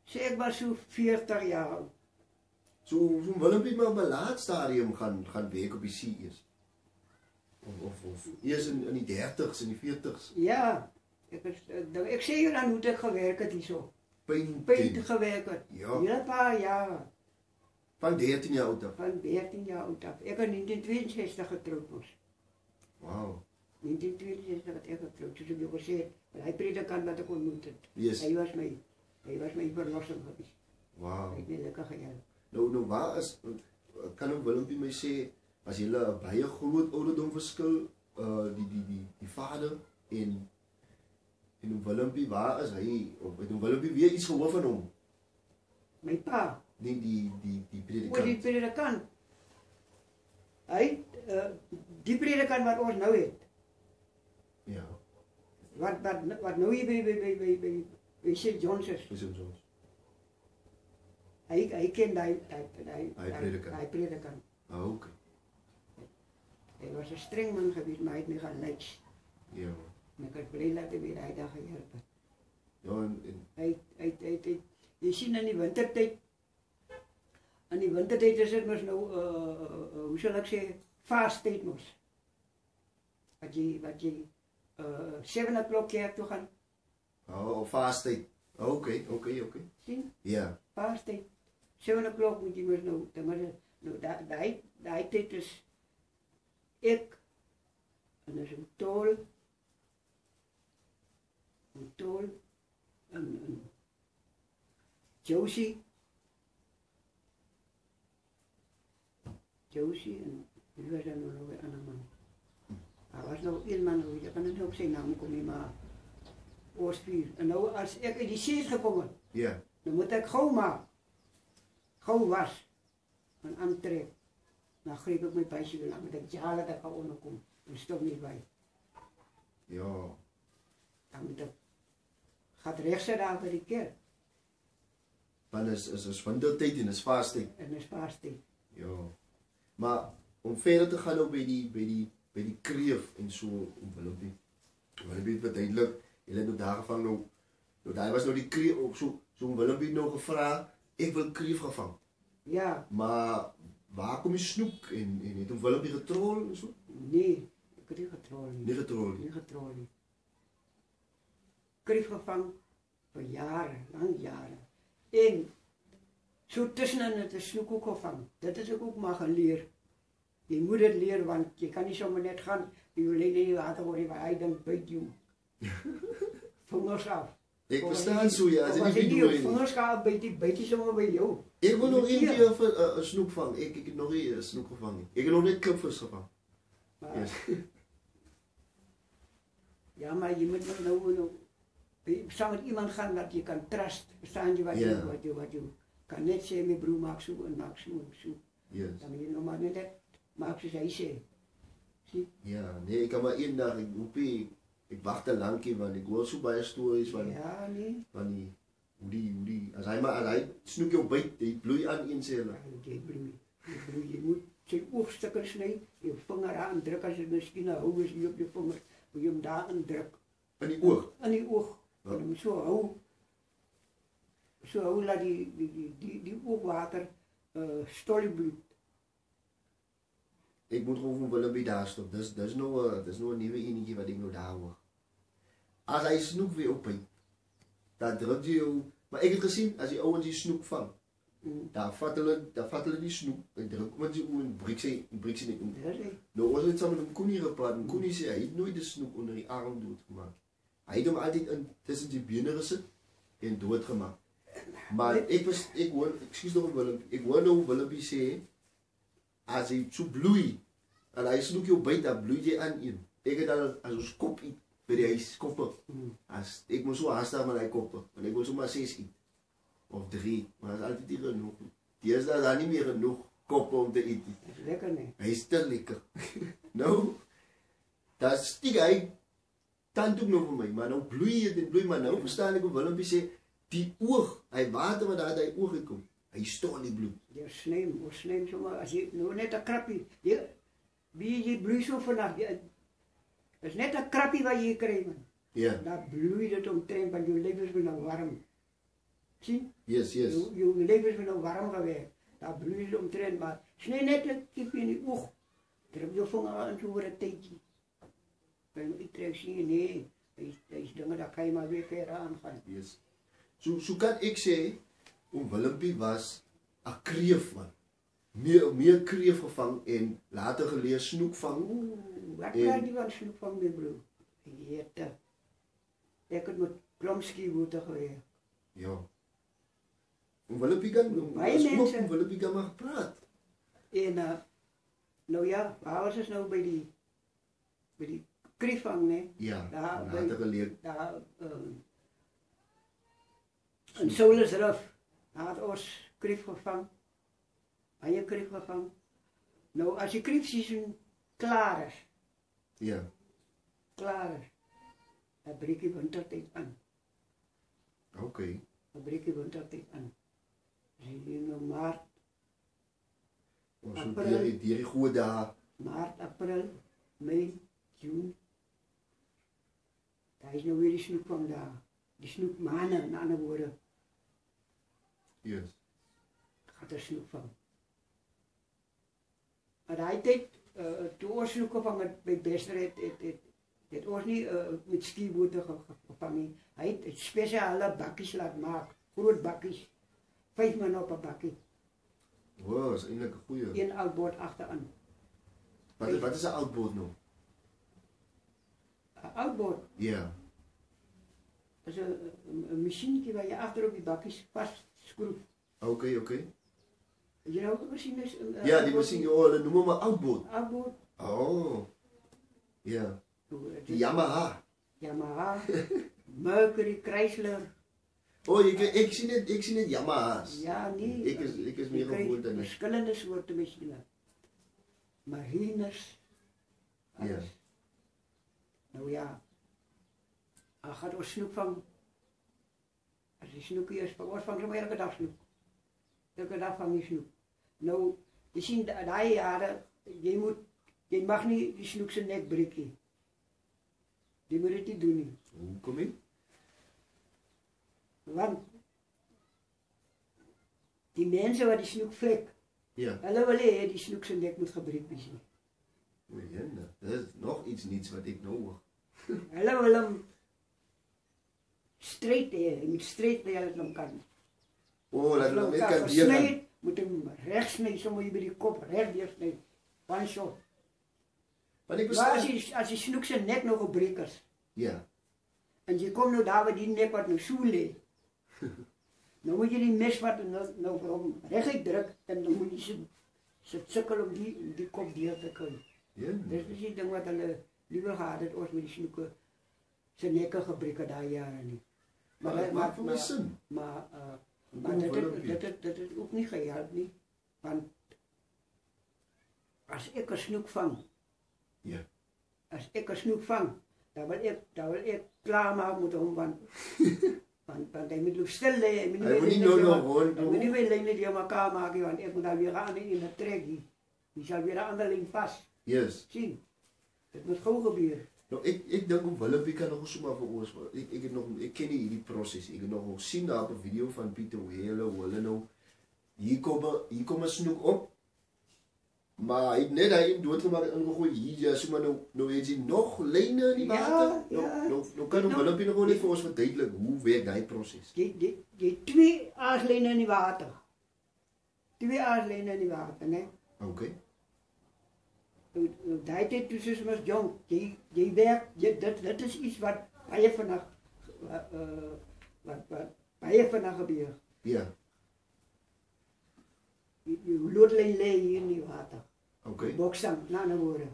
sê ek was so 40 jaar oud. So Willempie maar op 'n laat stadium gaan werk op die see eers. Of eers in die 30s en die 40s. Ja, ek sê jou dan hoe ek gewerk het hierso. Paint gewerk het. Ja. Hele paar jare. Van 13 jaar oud af. Van 13 jaar oud af. Ek het in 1962 getroud mos. Wow. 1962 het ek getroud, soos ek jou gesê het. Hy predikant wat ek ontmoet het. Yes. Hy was my verlossing gewees. Wow. Hy het my lekker gehelp. Nou waar is kan ou Willempie my sê as jy 'n baie groot ouderdom verskil die vader en hoe Willempie waar is hy of het Willempie weer iets gehoor van hom? My pa, Die oor predikant. die predikant. Hy die predikant wat ons nou het. Ja. Wat nou hier by St. John's is. Dis ons. Hy ken daai predikant. Hy predikant. Okay. Hy was 'n streng man geweest, maar hy het my gelei. Ja. En ek het bly dat hy weer hy daar gehelp het. Ja en Hy jy sien in die wintertyd. In die wintertyd is dit mos nou hoe sal ek sê vastyd mos. Wat jy 7 o'clock kerk toe gaan. vastyd. Okay. Sien? Ja. Vastyd. 7 o'clock moet jy mos nou daai tyd is ek en is 'n tol en Josie en wie was dan nog een ander man? Daar was nog een man, ik kan niet op zijn naam komen, maar Oostvier. En nou als ik in die zee is gekomen, Ja. dan moet ik gauw was en aantrek. Dan greep ik mijn pasje weer aan, met ik jalen dat ik al onderkom. En stop niet bij. Ja. Dan moet ik, gaat rechts daar bij die kerk. Want is wintertyd en is vastyd. En is vastyd. Ja. Maar om verder te gaan nou by die kreef en so om Willempie. Willempie verduidelik, julle het nou daar gevang nou daar was nou die kreef op so Willempie nou gevra, ek wil kreef gevang. Ja. Maar waar kom die snoek en het hom Willempie getrol en so? Nee, ik heb niet getrol. Nie getrol nie. Niet getrol. Kreef gevang voor jaren, lang jaren. En zo tussenin het is snoek ook gevang. Dat is ook maar geleerd. Je moet het leren, want je kan niet zomaar net gaan. Je wil in die water worden waar hij dan bijt je. Vingers af. Ek verstaan so ja, as Als jy je nie niet op doen nie. vingers gaat, bijt hij zomaar bij jou. Ek wil nog een Ja. keer 'n snoek vang. Ek het nog nie 'n snoek gevang nie. Ek het nog net klipvis gevang. Maar, Yes. ja, maar je moet nou samen met iemand gaan wat je kan trust. Verstaan je wat Ja. je kan net zeggen, mijn broer maak zo en maak zo en zo. Yes. Dan moet je nog maar net maak zoals hij zegt. Zie? Ja, nee, ek kan maar eendag ek wag te lankie want ek hoor so baie stories van Ja, nee. van die as hy snoek jou byt, hy bloei aan een sê hulle. Ja, die bloei. Je moet zijn oogstukken snijden, je vinger aan drukken als je misschien een hou is hier op je vinger. Moet je hem daar aan drukken. In die oog. Aan die oog. Ja. En hem zo hou laat die oogwater stolly bloed. Ek moet gewoon van Willempie daar stop. Dis nou 'n nuwe enetjie wat ek nou daar hoor. As hy snoek weer op byt, dan druk jy jou, maar ek het gesien as die ouens die snoek vang, daar vat hulle die snoek en druk met sy oë en breek sy net. Dat is Nou ons het saam met hom Koenie gepraat en Koenie sê hy het nooit die snoek onder die arm doodgemaak. Hy het hom altyd in tussen die bene gesit en doodgemaak. Maar ek hoor, ekskuus nog Willempie, ek hoor nou Willempie sê as hy so bloei, En hy snoek jou byt, dan bloei jy aan een. Ek het al as ons kop eet by die huis, koppe. As ek moet so haastig met die koppe, want ek wil so maar 6 eet. Of 3, maar dat is altijd niet genoeg. Deesdae is daar niet meer genoeg koppen om te eten. Dat is lekker, nee. Hij is te lekker. Nou, dat stiek hy tand ook nog vir my, maar nou bloei het en bloei, maar nou verstaan ek op Willempie sê, die oog, hy water wat daar uit die oog gekom, hy stol die bloed. Ja, sneem sommer, as jy, nou net een krappie, jy bloei so vanaf, het is net een krappie wat jy krijg, man. Ja. Daar bloei dit omtrent, want jou leven is weer nou warm. Sien? Yes. Jou leven is weer nou warm geweest. Daar bloei het omtrent, maar snij net een kipje in die oog. Trip jou vinger aan zo voor een tijdje. Ik trek zie je, nee, dat is dingen, dat kan je maar weer verder aangaan. Yes. So kan ek sê, Willempie was 'n kreef man. Meer kreef gevang en later geleer snoek vang. Wat kan die van snoek vang, my broer? Jette. Ek het met klomskieboete gewerkt. Ja. Willempie kan, Willempie kan maar gepraat. En, nou ja, waar was ons nou bij die kreefvang, nee? Ja, daar, later geleer. Daar, in Soulersrif, daar het ons kreef gevang. Baie kreef gevang. Nou, as die kreefseisoen klaar is, Ja. dan breek die wintertijd aan. Okay. Dan breek die wintertijd aan. Dus hier nou maart, Ons so die goeie dae. Maart, april, mei, June. Daar is nou weer die snoek van daar. Die snoekmanen, in ander woorde. Yes. Gaat er snoek van. Maar die tijd, toe ons snoek gevangen bij Bester, het ons niet met skieboten gevangen. Hij het speciale bakjes laten maken. Groot bakjes. 5 man op een bakje. Wow, dat is eindelijk een goeie. 1 oudboot achteraan. Wat is een oudboot nou? Een oudboot? Ja. Dat is een machinetje waar je achter op die bakjes vast schroeft. Okay. Heb je nou ook gezien? Ja, die machine, hulle noem hom 'n oudboot. Oudboot. Oh. Ja. Die Yamaha, Mercury, Chrysler. Oh, ek sien net Yamaha's. Ja, nee. Ek is meer gewoond aan dit. Verschillende soorten machines. Marines. Alles. Ja. Nou ja. Dan gaat ons snoek van. Als die snoek hier is, van ons van zo'n elke dag snoek. Elke dag van die snoek. Nou, je ziet die jaren, je mag niet die snoek zijn nek breken. Die moet het niet doen. Nie. Hoe kom je? Want die mensen wat die snoek vlek, Ja. hulle wil hê die snoek zijn nek moet gebreken zijn. O, jenne, dat is nog iets niets wat ik nou hoor. Hulle wil hem straight hê, hy moet straight hê dat hom kan. Oh, dat As nog net hom kan versny, weer. moet hom reg sny, sommer hier by die kop reg deursny. One shot. Want ek Maar verstaan. as die snoek zijn nek nog gebreek is, Ja. en je komt nou daar waar die nek wat nou so lê, nou moet je die mes wat nou vir hom reguit druk, en dan moet je sit sukkel om die kop deur te kry. Ja. Dis die ding wat hulle liewer gehad het, ons met die snoeke sy nekke gebreek het daai jare nie. Maar maak vir my sin. Maar dit het ook niet gehelp nie, want as ek 'n snoek vang, Ja. as ek 'n snoek vang, dan wil ek klaarmaak met hom, want hy moet loop stil lê, hy Hy moet nie nou nog rond hy moet nie weer lyne die mekaar maak nie, want ek moet dan weer aan in 'n trek hier. Die sal weer 'n ander lyn vas. Yes. Sien, dit moet gou gebeur. Nou ek dink om Willempie kan nog so maar vir ons. Ek ken nie hierdie proses. Ek het nog sien daar op 'n video van Pieter hoe hulle nou hier kom 'n snoek op. Maar hy het net hy doodgemaak en ingegooi hier ja, so maar nou het jy nog lyne in die water. Ja. Nou kan Willempie nog net vir ons verduidelik hoe werk daai proses. Jy 2 aaslyne in die water. 2 aaslyne in die water, né? Okay. Daai tyd toe soos ons jong, jy werk, dit is iets wat baie vinnig baie vinnig gebeur. Ja. Jy loodlyn lê hier in die water. Okay. Bokstang, na ander woorde.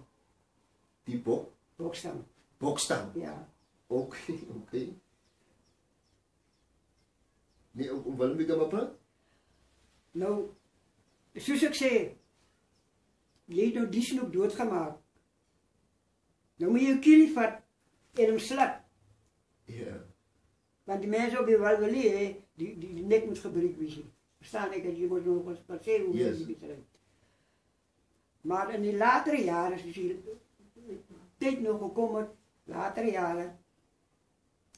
Die Bokstang, bokstang. ja. Okay, okay. Nee, om wat moet ik maar praat? Nou, soos ek sê, jy het nou die snoek doodgemaak. Nou moet jy jou kierie vat en hom slat. Ja. Want die mense op die Walwelie, die nek moet gebruik wees. Verstaan ek, dat jy moet nog eens per se hoe Yes. jy betrek. Maar in die latere jare, soos die tyd nog gekom het, latere jare,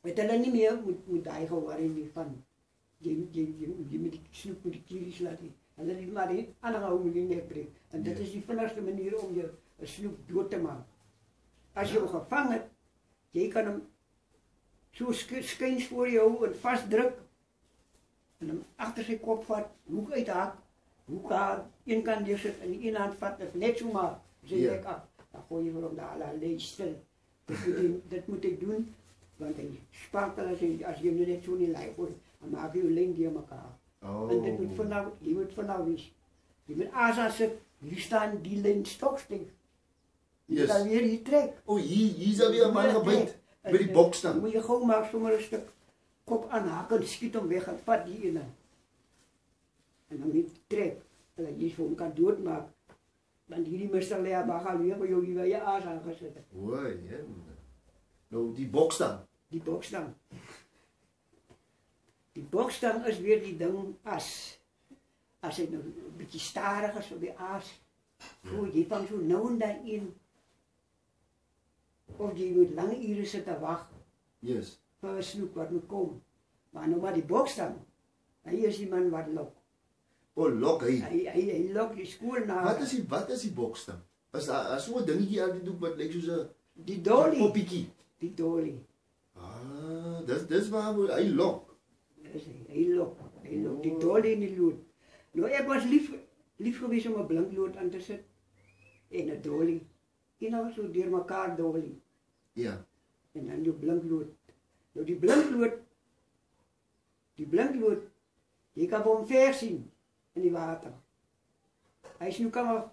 het hulle nie meer moet daai gehoor nie van, jy moet die snoek met die kieries laat hê. Hulle het maar die ander moet die nek breek. En dit is die vinnigste manier om jou 'n snoek dood te maak. As jy hom gevang het, jy kan hom so skuins voor jou en vasdruk en hom agter sy kop vat, hoek uithaak, hoek haar een kant neersit en die een hand vat, dit net so maak, sy Ja. nek af. Dan gooi jy vir hom daar, lê stil. Dit moet hy doen, want hy spartel as jy net so nie lei gooi, dan maak jy jou lyn deur mekaar. Oh. En dit moet vanaf, jy moet vanaf wees. Jy moet asa sit, hier staan die lyn stokstink. Jy Yes. kan weer hier trek. Oh, hier is weer 'n man gebyt by die bokstang. Moet jy gou maar sommer 'n stuk kop aanhaak en skiet hom weg en vat die ene. En dan moet jy trek. En jy vir hom kan doodmaak. Want hierdie mister lê baga weer by jou hier jy aas aangesit het. Oei, ja. Nou die bokstang. Die bokstang. Die bokstang is weer die ding as hy nou 'n bietjie stadig is op die aas. So jy vang so nou en dan in. Of jy moet lange ure sit te wag Yes. vir 'n snoek wat moet kom. Maar nou maar die bokstang, hy is die man wat lok. Oh, lok hy. Hy lok die skool na. Wat is die bokstang? As so 'n dingetjie uit die doek wat lyk soos 'n Die dolly. poppietjie. Die dolly. Ah, dis waar hy lok. Hy lok. Die dolly in die lood. Nou ek was lief gewees om 'n blinklood aan te sit en 'n dolly. En nou so deur mekaar dolly. Ja. En dan jou blinklood. Nou die blinklood, jy kan hom ver sien in die water. Hy is nou kan maar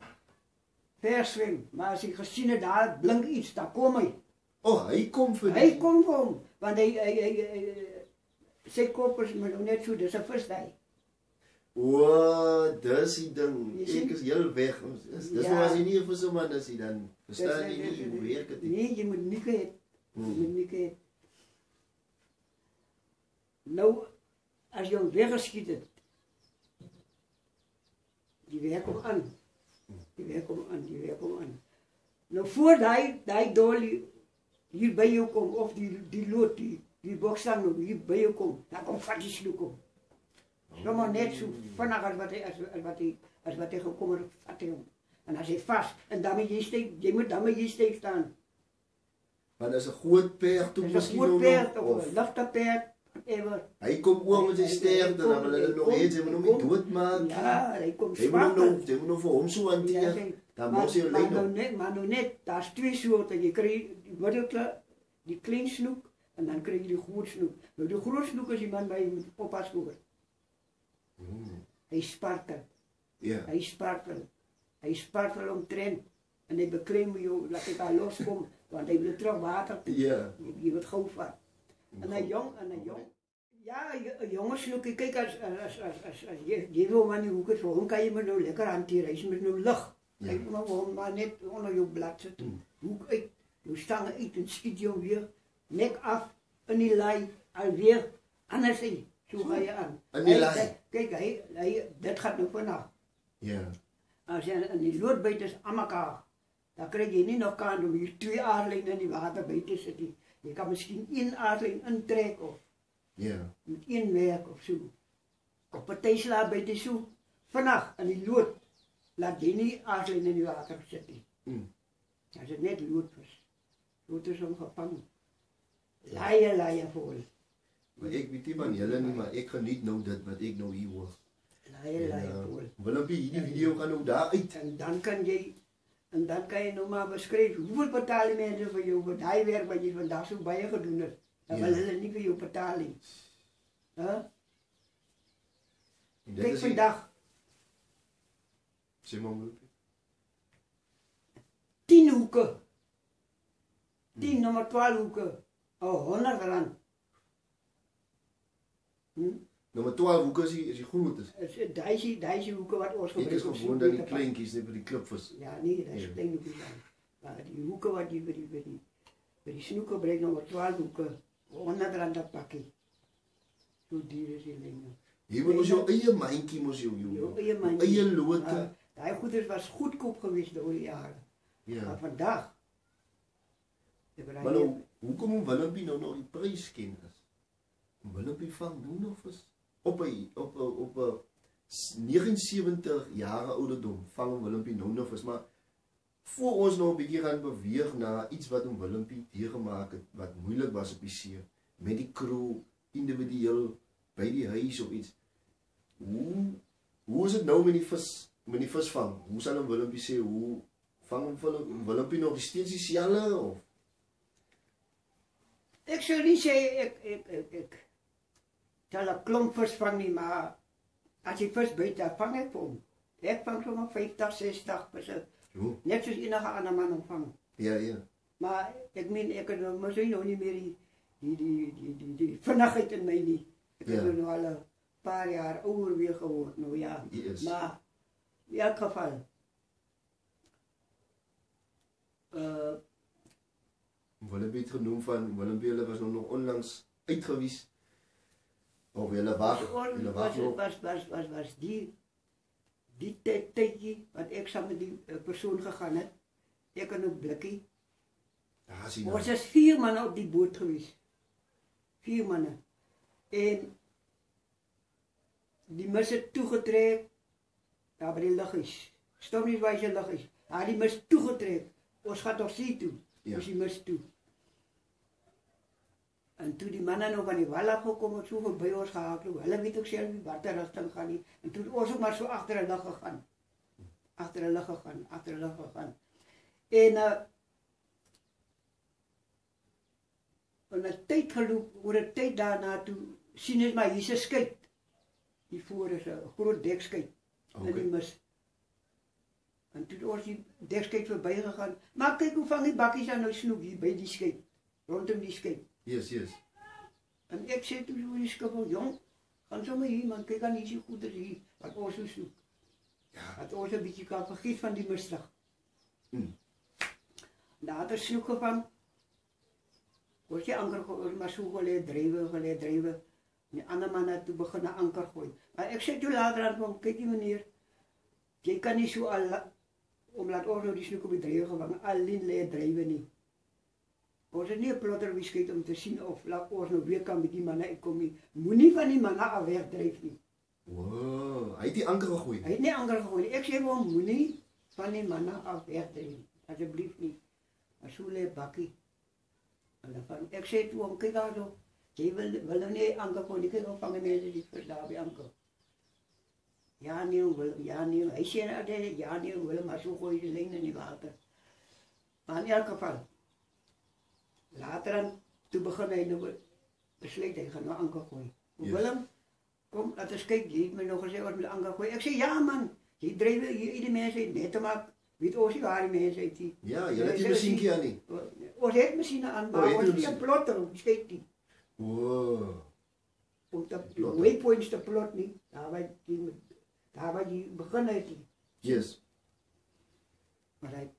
ver swem, maar as jy gesien het daar blink iets, dan kom hy. Oh, hy kom vir Hy kom vir hom, want hy sy kop is maar nou net so, dis 'n visdai. O, dis die ding. Jy sien? Ek is heel weg. Dis Ja. nou as jy nie 'n visserman is nie, dan verstaan jy nie hoe werk dit nie. Nee, jy moet mieke hê. Jy moet mieke hê. Nou, as jy hom weggeskiet het, die werk hom aan. Die werk hom aan. Nou, voor die dolly hier by jou kom, of die lood, die bokstang nou hier by jou kom, dan kom vat die snoek om. Sommer net so vinnig as wat hy gekom het, vat hy hom. En as hy vas, en dan moet jy steek staan. Want is 'n groot perd toe Dis 'n miskien groot nog, perd of of 'n ligte perd, whatever. hy kom oor met sy stert en dan wil hulle nog iets, hy moet hom nie doodmaak nie. Ja, hy kom Jy swak. moet nou vir hom so hanteer. Dan mos jy lyn op. Maar nou net, daar's twee soorte. Jy kry die middelkle, die klein snoek en dan kry jy die groot snoek. Nou die groot snoek is die man by moet oppas voor. Hy spartel. Ja. Hy spartel omtrent en hy beklem jou laat hy daar loskom want hy wil terug water toe. Ja. Jy moet gou vat. En 'n jong. Ja, 'n jonge snoekie, kyk as jy wil maar nie hoek het vir hom kan jy maar nou lekker hanteer. Hy is met nou lig. Hy moet hom maar net onder jou blad sit. Hoek uit, jou stange uit en skiet jou weer nek af in die lei alweer anders hy. So ga jy aan. In die lei. Kyk, hy dit gaan nou vanaf. Ja. As jy in die loodbyt is aan mekaar, dan kry jy nie nog kans om hier twee aardlyne in die water by te sit nie. Jy kan miskien een aardlyn intrek of Ja. met een werk of so. Op 'n party slaap by die so vinnig in die lood laat jy nie aardlyn in die water sit nie. As dit net loodvis. Lood is om gevang. Laie vol. Maar ek weet nie van julle nie, maar ek geniet nou dit wat ek nou hier hoor. Laie vol. Willempie, hierdie video gaan nou daar uit. En dan kan jy nou maar beskryf hoeveel betaal die mense vir jou vir daai werk wat jy vandag so baie gedoen het. Dan wil hulle nie vir jou betaal nie. Kyk vandag. Sê maar Willempie. hoeke. 10 nummer 12 hoeke. R100. Nummer 12 hoeke is die groot is. Duizend hoeken wat ons Ek is gewoon dan die kleintjies net vir die klipvis. Ja, nee, dat is klein hoekjes dan. Maar die hoeken wat die bij die snoeken gebruikt, nummer 12 hoeken. R100 dat pakje. Zo duur is die dingen. Jy moet ons jou eie mandjie mos jou eie lote. Daai goeders was goedkoop geweest oor die jare. Ja. Maar vandag. Maar nou, hoekom Willempie nou nog die prys ken is? Willempie vang nou nog vis op 'n 79 jaar ouderdom vang Willempie nou nog vis, maar voor ons nog 'n bietjie gaan beweeg na iets wat om Willempie deurgemaak het wat moeilik was op die see met die crew individueel by die huis of iets. Hoe is dit nou met die visvang? Hoe sal hom Willempie sê, hoe vang hom Willempie nog steeds dieselfde of? Ek sou nie sê ek tel 'n klomp vis vang nie, maar as jy vis buite vang ek hom. Ek vang sommer 50, 60 visse. Net soos enige ander man ontvang. Ja. Maar ek meen ek het mos nou nie meer die vinnigheid in my nie. Ek het nou al 'n paar jaar ouer weer geword nou ja. Yes. Maar in elk geval Willempie het genoem van Willempie hulle was nog onlangs uitgewys. Of hulle wag nog. Was die tydjie wat ek saam met die persoon gegaan het. Ek en 'n blikkie. Ja, sien. Ons is 4 manne op die boot gewees. 4 manne. En die mis het toegetrek daar by die luggies. Stormnieswyse luggies. Daar die mis toegetrek. Ons gaan tot see toe. Ja. Ons die mis toe. En toe die manne nou van die wal af gekom het, so verby ons gehardloop. Hulle weet ook self nie watter rigting gaan nie. En toe ons ook maar so agter hulle gegaan. Agter hulle gegaan. En en 'n tyd geloop, oor 'n tyd daarna toe sien ons maar hier's 'n skei. Hier voor is 'n groot dekskei in die mis. En toe ons die dekskei verby gegaan, maar kyk hoe vang die bakkies aan nou snoek hier by die skei, rondom die skei. Yes. En ek sê toe so die skippel, jong, gaan sommer hier man, kyk aan hierdie goeders hier wat ons so soek. Ja. Dat ons 'n bietjie kan vergiet van die misdag. Daar het 'n snoek gevang. Ons het anker gegooi, maar so gelê drywe. Die ander man het toe begin 'n anker gooi. Maar ek sê toe later aan hom, kyk meneer, jy kan nie so al omdat ons nou die snoek op die drywe gevang, alleen lê drywe nie. Ons het nie 'n plotter geskiet om te sien of laat ons nou weer kan met die manne uitkom nie. Moenie van die manne af wegdryf nie. Wow, hy het die anker gegooi. Hy het nie anker gegooi nie. Ek sê hom moenie van die manne af wegdryf. Asseblief nie. Maar so lê bakkie. En dan ek sê toe hom, kyk daar so. Jy wil nou nie anker gooi nie, kyk hoe vang die mense die vis daar by anker. Ja nee, hy sê altyd ja nee, wil maar so gooi die lyn in die water. Maar in elk geval later dan, toe begin hy nou besluit, hy gaan nou anker gooi. Willem, kom, laat ons kyk, jy het my nog gesê, ons moet anker gooi. Ek sê, ja man, jy dryf hier die mense uit net te maak, weet ons nie waar die mense uit die. Ja, jy het die masienkie aan nie. Ons het masiene aan, maar ons het nie 'n plotter, ons kyk nie. Wow. Om te waypoints te plot nie, daar waar jy begin uit die. Yes. Maar hy,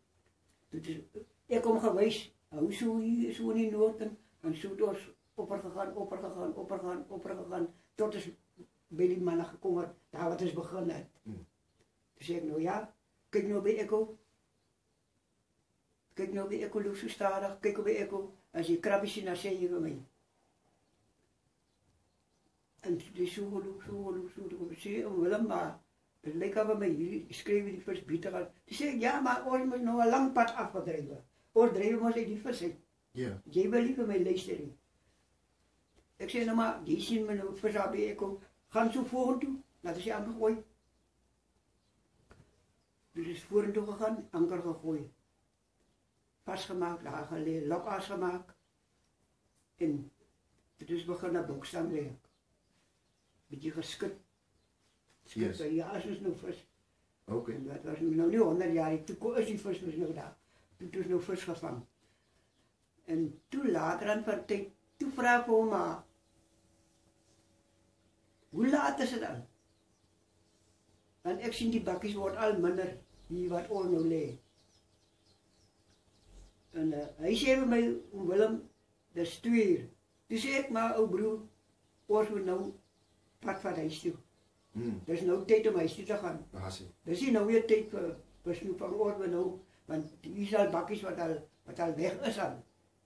ek kom gewys, hou so hier, so in die noorden, en so het ons opper gegaan, tot ons by die manne gekom het, daar wat ons begin het. Toe sê ek nou ja, kyk nou by Ekko, loop so stadig, kyk op by Ekko, as jy krabbies sien, dan sê jy vir my. En die so geloop, sê Willem, maar het lyk af my, hier skryf die vis beter aan. Die sê, ja, maar ons moet nou 'n lang pad afgedrywe. Ons dryf ons uit die vis uit. Ja. Jy wil nie vir my luister nie. Ek sê nou maar, jy sien my nou vis daar by Ekko, gaan so vorentoe, laat ons die anker gooi. Dus is vorentoe gegaan, anker gegooi. Vastgemaakt, daar gelê, lokaas gemaakt. En het is begin na bokstaan werk. Beetje geskut. Yes. Ja, is ons nou vis. Okay. En dat was nou nie 100 jaar, toe is die vis nou daar. toe het ons nou vis gevang. En toe later aan van tyd, toe vra ek vir hom maar, hoe laat is dit al? En ek sien die bakkies word al minder, hier wat ons nou lê. En hy sê vir my, Willem, dis 2 uur. Toe sê ek, maar ou broer, ons moet nou pad van huis toe. Dis nou tyd om huis toe te gaan. Dis nie nou weer tyd vir snoep van ons moet nou, want hier is al bakkies wat al weg is al.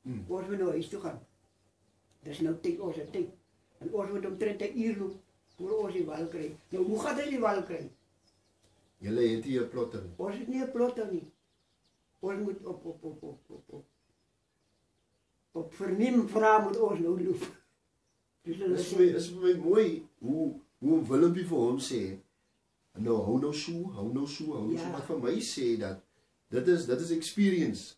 Ons moet nou huis toe gaan. Dis nou tyd, ons het tyd. En ons moet omtrent 1 uur loop, voor ons die wal kry. Nou, hoe gaat ons die wal kry? Julle het nie 'n plotter nie. Ons het nie 'n plotter nie. Ons moet op verneem vra moet ons nou loop. Dus is vir my mooi hoe Willempie vir hom sê, nou hou nou so, maar vir my sê dat dit is experience.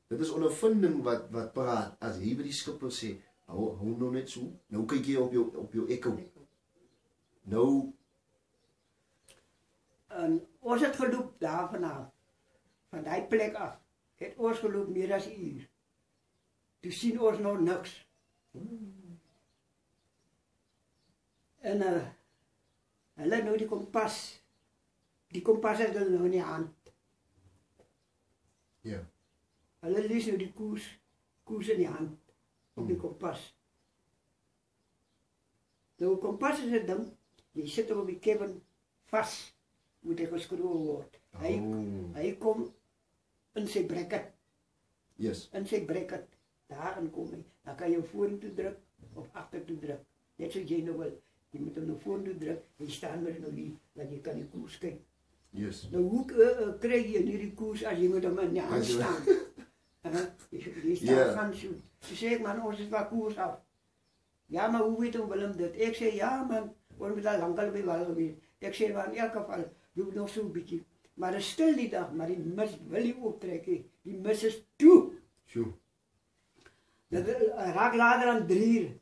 Dit is ondervinding wat praat. As hy by die skipper sê, hou nou net so, nou kyk jy op jou ekko. Nou en ons het geloop daar vanaf, van die plek af, het ons geloop meer as 1 uur. Toe sien ons nog niks. En hulle nou die kompas het hulle nou in die hand. Ja. Hulle lees nou die koers in die hand, op die kompas. Nou kompas is 'n ding, jy sit op die cabin vas, moet hy geskroef word. Hy kom in sy bracket. Yes. In sy bracket, daarin kom hy. Dan kan jy vorentoe druk of agtertoe druk. Net soos jy nou wil. Jy moet hom nou vorentoe druk, jy staan maar nou hier, dat jy kan die koers kyk. Yes. Nou hoe kry jy in hierdie koers as jy moet hom in die hand staan? Jy staan gaan so. Sy sê ek, man, ons is van koers af. Ja, maar hoe weet Willem dit? Ek sê, ja man, ons moet al lankal by wal gewees. Ek sê, maar in elk geval, loop nog so 'n bietjie. Maar dit is stil die dag, maar die mis wil nie optrek nie. Die mis is toe. Sjoe. Dit raak later aan 3 uur.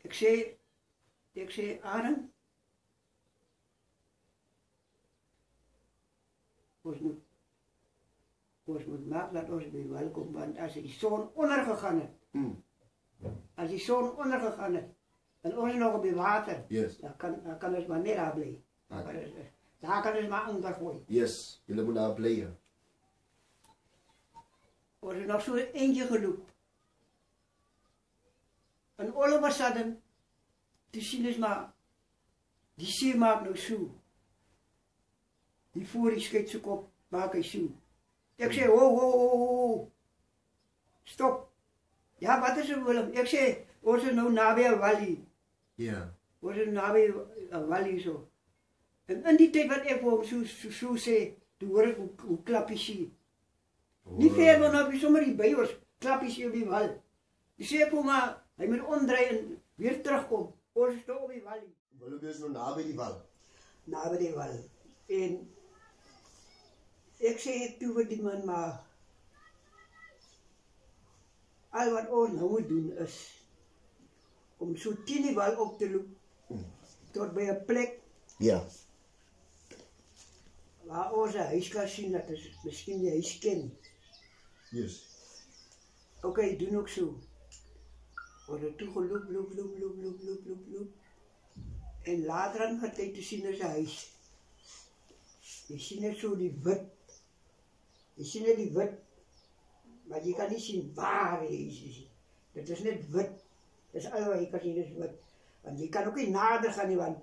Ek sê, Arend, ons moet maak dat ons by wal kom, want as die son ondergegaan het, as die son ondergegaan het, en ons nog op die water, yes, dan kan ons maar net daar bly. Daar kan ons maar anker gooi. Yes, julle moet daar bly. Ons het nog so eentje geloop. En all of a sudden, toe sien ons maar, die see maak nou so. Die voor die skyt se kop, maak hy so. Ek sê, ho, stop. Ja, wat is er Willem? Ek sê, ons is nou naby 'n wally. Ja. Ons is naby 'n wally so. En in die tyd wat ek vir hom so sê, toe hoor ek hoe klap die see. Nie ver van op, sommer hier by ons, klap die see op die wal. Die sê ek hom maar, hy moet omdraai en weer terugkom. Ons is op die wally. Willem is nou naby die wal. Naby die wal. En ek sê toe vir die man maar, al wat ons nou moet doen is, om so teen die wal op te loop, tot by 'n plek, Ja. waar ons 'n huis kan sien, dat is miskien die huis ken. Yes. Ok, doen ook so. Ons het toe geloop. En later aan gaan tyd te sien is 'n huis. Jy sien net so die wit. Jy sien net die wit, maar jy kan nie sien waar die huis is. Dit is net wit. Dis al wat jy kan sien, is wit. Want jy kan ook nie nader gaan nie, want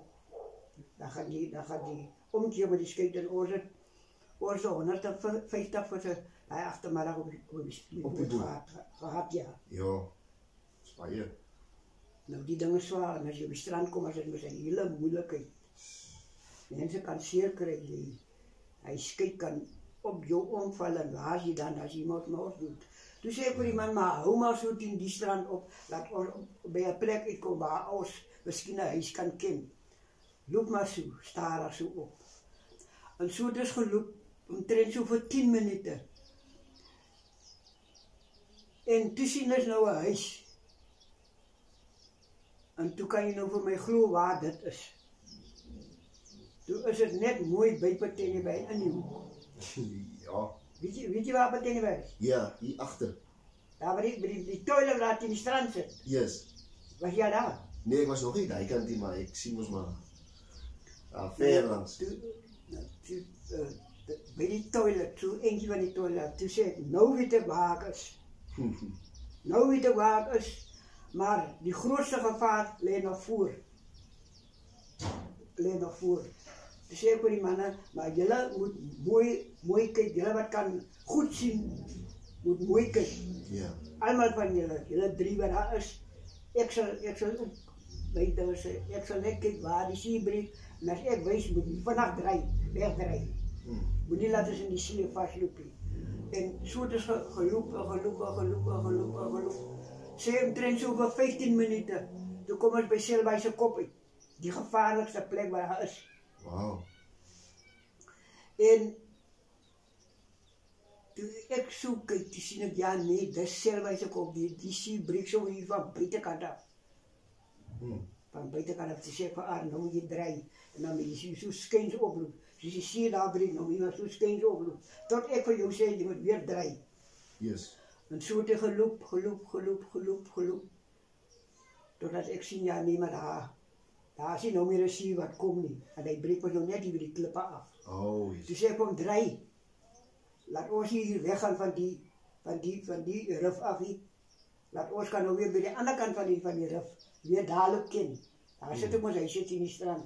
dan gaan jy omkeer met die skyt en ons het 150 voete daai agtermiddag op die boot gehad, ja. Ja, dis baie. Nou die ding is swaar, en as jy op die strand kom, is dit mos 'n hele moeilikheid. Mense kan seer kry, hy skyt kan op jou omval en waar jy dan, as jy moet doen. Toe sê ek vir die man, maar hou maar so teen die strand op, laat ons by 'n plek uitkom waar ons miskien 'n huis kan ken. Loop maar so, stadig so op. En so het ons geloop, omtrent so vir 10 minute. En toe sien ons nou 'n huis. En toe kan jy nou vir my glo waar dit is. Toe is dit net mooi bypartye by in die hoek. Ja. Weet je waar betekent wij? Ja, hier achter. Daar waar die toilet waar in die strand zit. Yes. Was jij daar? Nee, ik was nog niet daar. Ik kan die maar. Ik zie ons maar. Ver langs. Bij die toilet, toen eentje van die toilet, toen zei ik, nou weer de wakers. Nou weer de wakers. Maar die grootste gevaar ligt nog voor. Ligt nog voor. Toen zei ik voor die mannen, maar jullie moet mooi kijken, jullie wat kan goed zien, moet mooi kijken. Ja. Allemaal van jullie 3 wat daar is. Ik zal ook weten, ik zal net kijken waar die zeebreek. En als ik wees, moet je vannacht wegdraaien. Moet niet laten ze in die zee vastlopen. En zo is gelopen. Ze omtrent zo voor 15 minuten. Toen komen ze bij Silwijse Koppie. Die gevaarlijkste plek waar hij is. Wauw. En toen ik zo kijk, toen zie ik, ja nee, dat is Silwijse Koppie. Die zeebreek zo hier van buitenkant af. Van buitenkant af, te zeggen van nou moet je draaien. En dan moet je zo schijns oproep. Dus je ziet daar breekt nog iemand zo schijns oproep. Tot ik voor jou zei, je moet weer draaien. Yes. En zo te geloop. Totdat ik zie, ja nee, maar daar zie nou meer een zee wat komt niet. En hij breekt me nog net die klippen af. Oh, yes. Dus zei ik kom draai. Laat ons hier weggaan van die rif af hier. Laat ons kan nou weer bij de andere kant van die rif. Weer dadelijk ken. Daar zit ik maar, hij zit in die strand.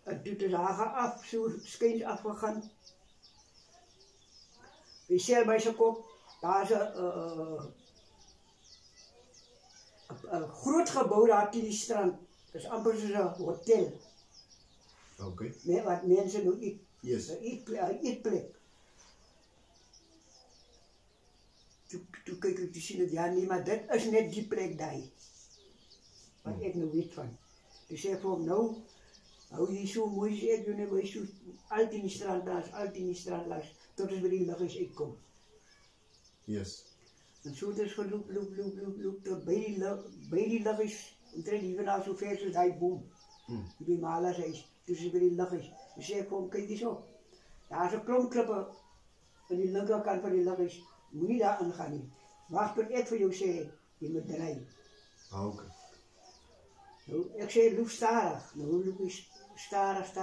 Het doet de dagen af, zo schijns afgegaan. Bij Silwijse Kop, daar is een groot gebouw daar in die strand. Dat is amper zo'n hotel. Oké. Met wat mensen doen eten. Yes. Een eetplek. Toen kijk ik te zien, ja nee, maar dit is net die plek daar. Wat ik nou weet van. Dus ik zei nou, hou je zo mooi als ik doe, wij zo altijd in die strand langs, tot het bij die luchtjes uitkomt. Yes. En zo is geloop, tot bij die luchtjes, omtrent die vanaf zo ver zoals die boom. Die bij Mala's huis, tussen bij die luchtjes. Dus ik zei kijk eens op. Daar is een klomp klippen aan die linkerkant van die luchtjes. Moet niet daar aangaan nie. Wacht tot ik voor jou zei, je moet draaien. Oké. Nou, ik zei, loop starig. Nou, loop je starig.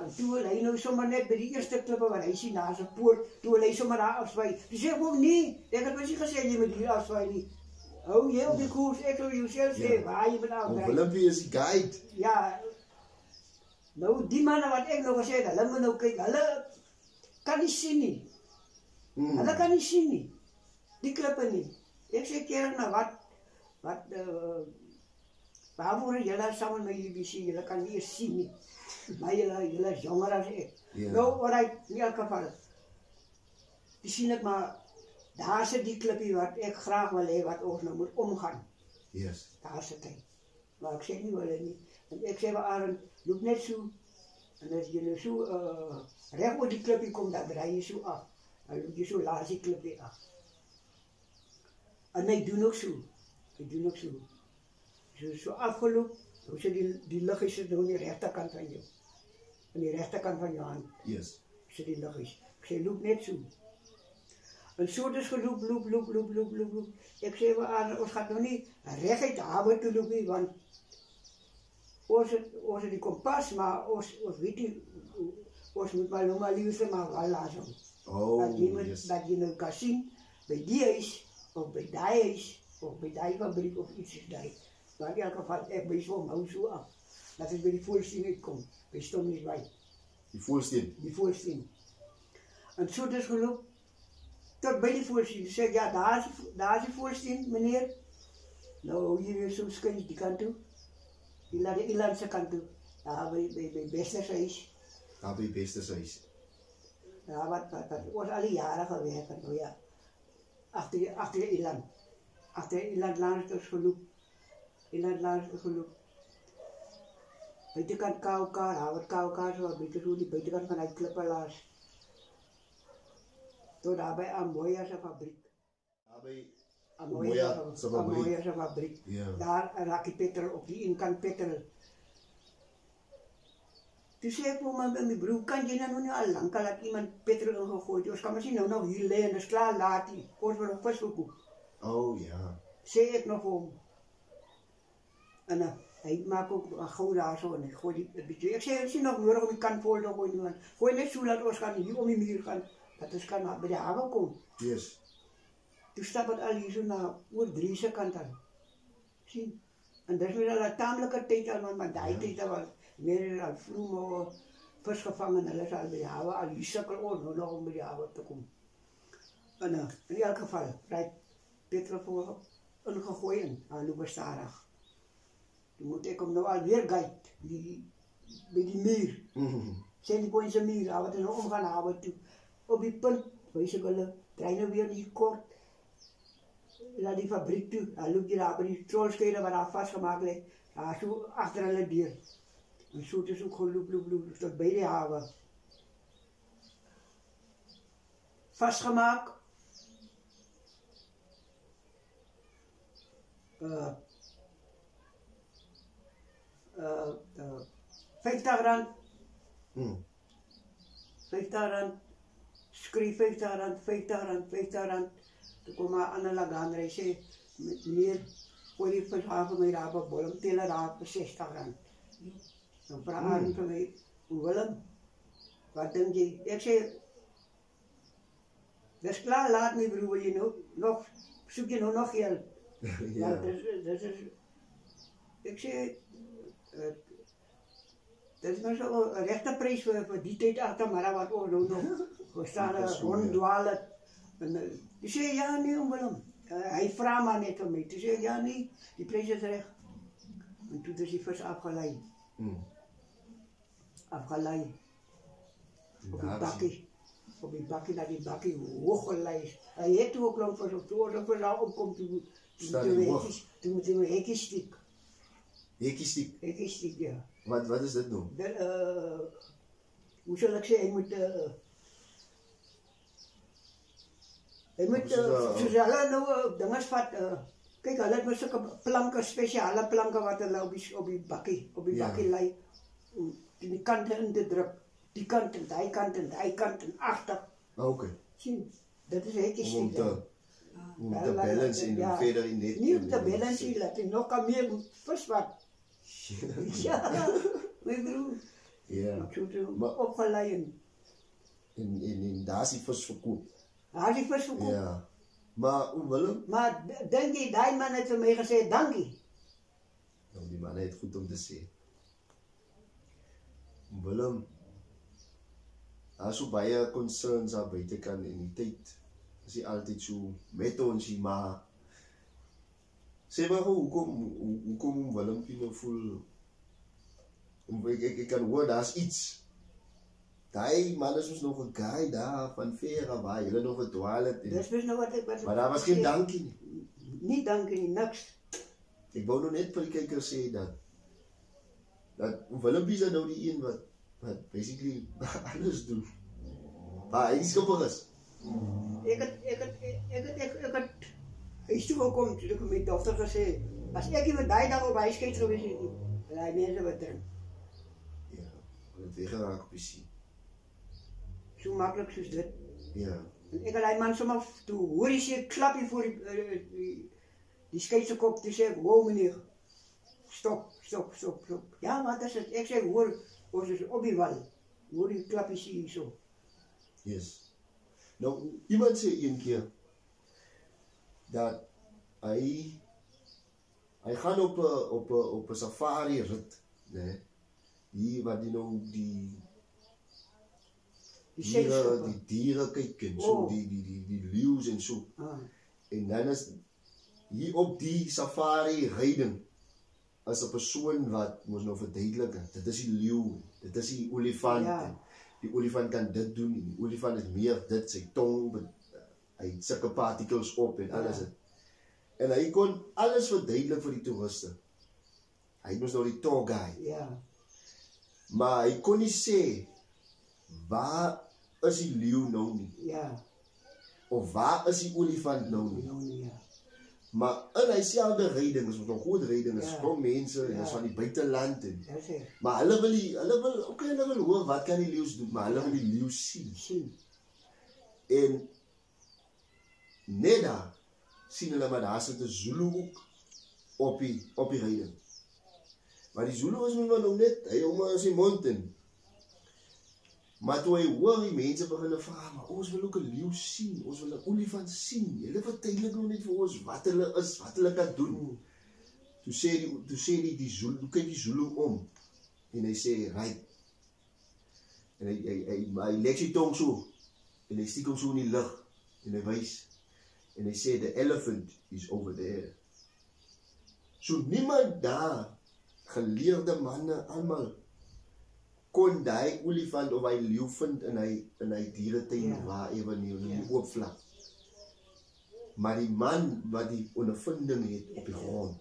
En toen wil hij nou zomaar net bij die eerste klippen, want hij ziet naar zijn poort, toen wil hij zomaar daar afzwaaien. Toen zei ik ook, nee, ik had niet gezegd, je moet hier afzwaaien niet. Oh, jij op die koers, ik wil jou zelf zeggen, waar je moet afdraaien. Willempie is die guide. Ja. Nou, die mannen wat ik nog gezegd had, laat me nou kijken, hulle kan niet zien nie. Hulle kan niet zien nie. Die klippen niet. Ik zei, kerel, nou waarvoor jullie samen met jullie zien, jullie kan niet eens zien nie. Maar jullie is jonger als ik. Ja. Nou, alright, in elk geval. Die zie ik maar, daar zit die klippie wat ik graag wil hebben, wat ons nou moet omgaan. Yes. Daar zit hij. Maar ik zeg niet wel niet. En ik zei, Arend, loop net zo. En als je zo recht op die klippie komt, dan draai je zo af. Dan loop je zo laat die klippie af. En hij doet ook zo. Zo afgelopen, dan zit die luchtjes aan de rechterkant van jou. Aan die rechterkant van je hand. Yes. Zit die luchtjes. Ik zei, loop net zo. En zo dus geloop. Ik zei, ons gaat nog niet recht uit de haven toe lopen, want ons die kompas, maar ons weet niet, ons moet maar nog maar liefst maar wel laten. Oh, dat je nou kan zien, bij die huis, of bij die huis, of bij die fabriek, of iets is daar. Maar in elk geval, ik ben zo, hou zo af. Dat is bij die voorsteen uitkomt, bij Stom niet bij. Die voorsteen? Die voorsteen. En zo dus geloop, tot bij die voorsteen. Dus zeg ik, ja, daar is die voorsteen, meneer. Nou, hier weer zo schijn die kant toe. Die naar de inlandse kant toe. Daar bij Bestershuis. Daar bij Bestershuis. Ja, wat was alle jaren gewerkt, nou ja. Achter de inland. Achter de inland langs dus geloop. Buitenkant Kauwkaar, Howard Kauwkaar, zo een beetje zo die buitenkant van die klippelaars. Tot daarbij Amoya's fabriek. Daarbij Amoya's fabriek. Ja. Daar raak je petrol op die inkant petrol. Toen zei ik voor mijn broer, kan je nou niet al lang laat iemand petrol ingegooid? Dus kan maar zien, nou nog hier liggen, dat is klaar, laat die. Ons wil nog vis verkoop. Oh ja. Zei ik nog voor hem. En hij maakt ook een goud daar zo en ik gooi die een beetje. Ik zei, is je nog nodig om die kan vol te gooien? Gooi net zo laat ons gaan hier om die muur gaan. Dat is kan bij de haven komen. Yes. Toen stap het al hier zo naar oor 3 kant aan. Zie? En dat is weer al een tamelijke tijd aan, maar die tijd was meer al vloemen, vis gevangen en alles al bij de haven. Al die sukkel nog om bij de haven te komen. En in elk geval, rijdt Peter voor ingegooid aan Loeberstarig. Toen moet ik hem nou alweer guide, bij die muur. Zijn die boys een muur, wat er nou om gaan houden toe. Op die punt, wees ik wel, treinen weer niet kort. Naar die fabriek toe, dan loop je daar bij die trolskeren waar daar vastgemaakt ligt. Daar zo achter hulle deur. En zo is ook geloop, tot bij de haven. Vastgemaakt. 50 rand. 50 rand. Schreef 50 rand, 50 rand, 50 rand. Toen kwam een ander lagan en hij zei, meneer, voor die vershaven mij daar op Willem, tellen daar voor 60 rand. Dan vraag hij van mij, Willem, wat denk je? Ik zei, dat is klaar, laat me broer, wil je nog, zoek je nog geld? Ja, dat is, ik zei, dat is maar zo een rechte prijs voor die tijd achter, maar wat ook nog. We staan ronddwalen. Die zei, ja nee, Willem. Hij vraagt maar net van mij. Toen zei ja nee, die prijs is recht. En toen is die vis afgeleid. Afgeleid. Op die bakkie. Op die bakkie, naar die bakkie, hooggeleid. Hij heeft toen ook lang voor zo'n toren voor opkomt. Toen moeten we hekje stiek. Hekje stiek? Hekje stiek, ja. Wat is dit nou? Hoe zal ik zeggen, hij moet zoals hulle nou dinges vat, kyk hulle het met sulke planke, spesiale planke wat hulle op die bakkie lei, om die kante in te druk, die kant en die kant en die kant en agter. Okay. Sien, dit is hekkies om te balance en ja, verder in net. Nie om te balance, laat hy nog kan meer vis wat. Ja, my broer. Ja. Maar opgeleid. En daar is die vis verkoop. Daar is die vis verkoop. Ja. Maar Willem? Maar denk jy, die man het vir my gesê, dankie. Nou, die man het goed om te sê. Willem, daar is so baie concerns aan buitekant en die tyd is hy altyd so met ons, maar sê maar hoekom Willem nou voel, ek kan hoor, daar is iets. Die man is ons nog een guy daar van Vera, waar julle nog verdwaal het. Maar daar was geen dankie nie. Nie dankie nie, niks. Ek wou nou net vir die kijker sê dat Willem is nou die een wat basically alles doen. Maar hy skipper is. Ek het hy toe gekom, toe ek my dochter gesê, as ek even die dag op huiskeid gewees het, hy mense wat drink. Ja, het weggeraak op die sien. So makkelijk soos dit. Ja. En ek het die man sommer, toe hoor hy sê, klap hy voor die skeidse kop, toe sê ek, wow meneer, stop. Ja, wat is het? Ek sê, hoor, ons is op die wal. Hoor die klap hy sê hier so. Yes. Nou, iemand sê een keer, dat hy gaan op een safari rit, nee? Hier wat die nou die dieren kyk en so, die leeuws en so. En dan is hier op die safari riding as 'n persoon wat moes nou verduidelik, dit is die leeuw, dit is die olifant. Ja. Die olifant kan dit doen, die olifant is meer dit, sy tong, hy het sulke partikels op en alles. Ja. En hy kon alles verduidelik vir die toeriste. Hy moes nou die tour guide. Ja. Maar hy kon nie sê, waar is die leeuw nou nie? Ja. Of waar is die olifant nou nie? Ja. Maar in hyselfde ryding, is ons nog groot ryding, is kom mense, en is van die buiteland, en, maar hulle wil hoor, wat kan die leeu's doen, maar hulle wil die leeu's sien. En net daar, sien hulle, maar daar sit 'n Zulu ook, op die ryding. Maar die Zulu is nou net, hy hom as die mond in. Maar toe hy hoor die mense begin vra, maar ons wil ook 'n leeu sien, ons wil 'n olifant sien. Julle verduidelik nou net vir ons wat hulle is, wat hulle kan doen. Toe sê die Zulu, toe kyk die Zulu om en hy sê, right. En hy leg sy tong so en hy stiek hom so in die lug en hy wys en hy sê, the elephant is over there. So niemand daar, geleerde manne almal, kon die olifant of hy leeu vind in hy dieretuin waar ewe nie, in die oop vlak. Maar die man wat die ondervinding het op die grond.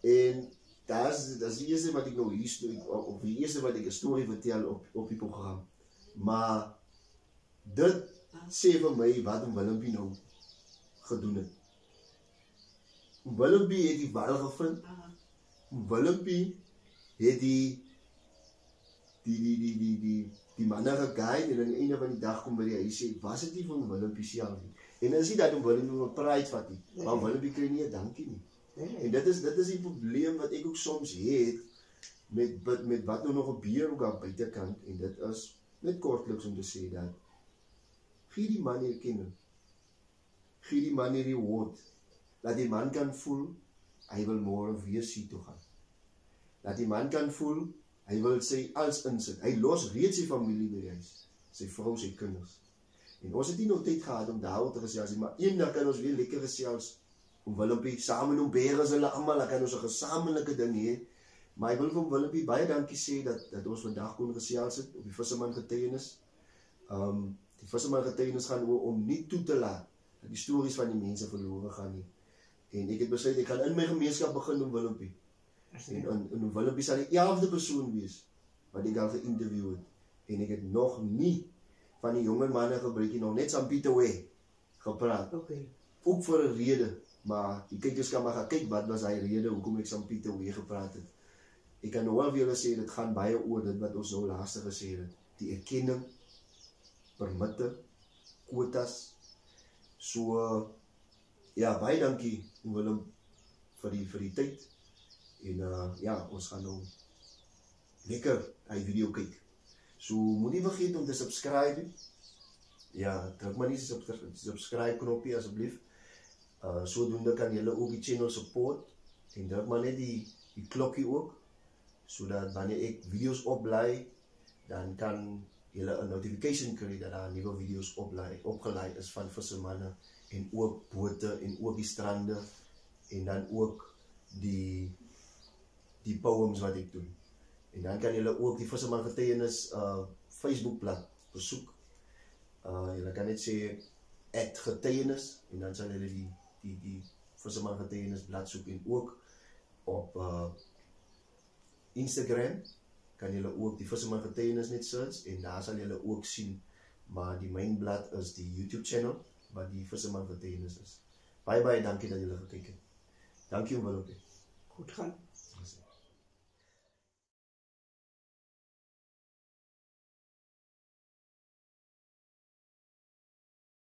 En dat is die eerste wat ek nou hier, of die eerste wat ek 'n storie vertel op die program. Maar dit sê vir my wat Willempie nou gedoen het. Willempie het die wal gevind. Willempie het die manne geguide, en aan die einde van die dag kom by die huis sê, was het nie van Willempie self nie. En dan is nie dat Willempie wat pride vat nie, maar Willempie kry nie 'n dankie nie. En dit is die probleem wat ek ook soms het, met wat nou nog gebeur ook aan buitekant, en dit is net kortliks om te sê dat, gee die man erkenning, gee die man die reward, dat die man kan voel, hy wil môre weer see toe gaan. Dat die man kan voel, hy wil sy alles insit. Hy los reeds sy familie by die huis, sy vrou, sy kinders. En ons het nie nog tyd gehad om daaroor te gesels, maar eendag kan ons weer lekker gesels, om Willempie, saam met hom beer is hulle allemaal, dan kan ons 'n gesamentlike ding hê. Maar ek wil vir Willempie baie dankie sê, dat ons vandag kon gesels het, op die Visserman getuienis. Die Visserman getuienis gaan om nie toe te laat, dat die stories van die mense verloren gaan nie. En ek het besluit, ek gaan in my gemeenskap begin om Willempie. En Willempie sal die 11de persoon wees, wat ek al geïnterview het. En ek het nog nie van die jonge manne gebruik, nog net Sam Pieter Way gepraat. Ook vir 'n rede, maar die kykers kan maar gaan kyk, wat was hy rede, hoekom ek Sam Pieter Way gepraat het. Ek kan nou wel vir julle sê, dit gaan baie oor dit wat ons nou laaste gesê het. Die erkenning, permitte, quotas. So, ja, baie dankie, Willem, vir die tyd. En ons gaan nou lekker die video kyk. So, moet nie vergeet om te subscribe. Ja, druk maar nie die subscribe knopie asseblief. Sodoende kan julle ook die channel support. En druk maar net die klokkie ook, sodat wanneer ek video's oplaai, dan kan julle 'n notification kry dat daar nuwe video's opgelaai is van vissermanne, en ook bote, en ook die strande, en dan ook die poems wat ek doen. En dan kan julle ook die Visserman getuienis Facebookblad besoek. Julle kan net sê @getuienis, en dan sal julle die Visserman getuienis blad soek, en ook op Instagram kan julle ook die Visserman getuienis net search, en daar sal julle ook sien, maar die mainblad is die YouTube channel, wat die Visserman getuienis is. Baie dankie dat julle gekyk het. Dankie om Willempie. Goed gaan.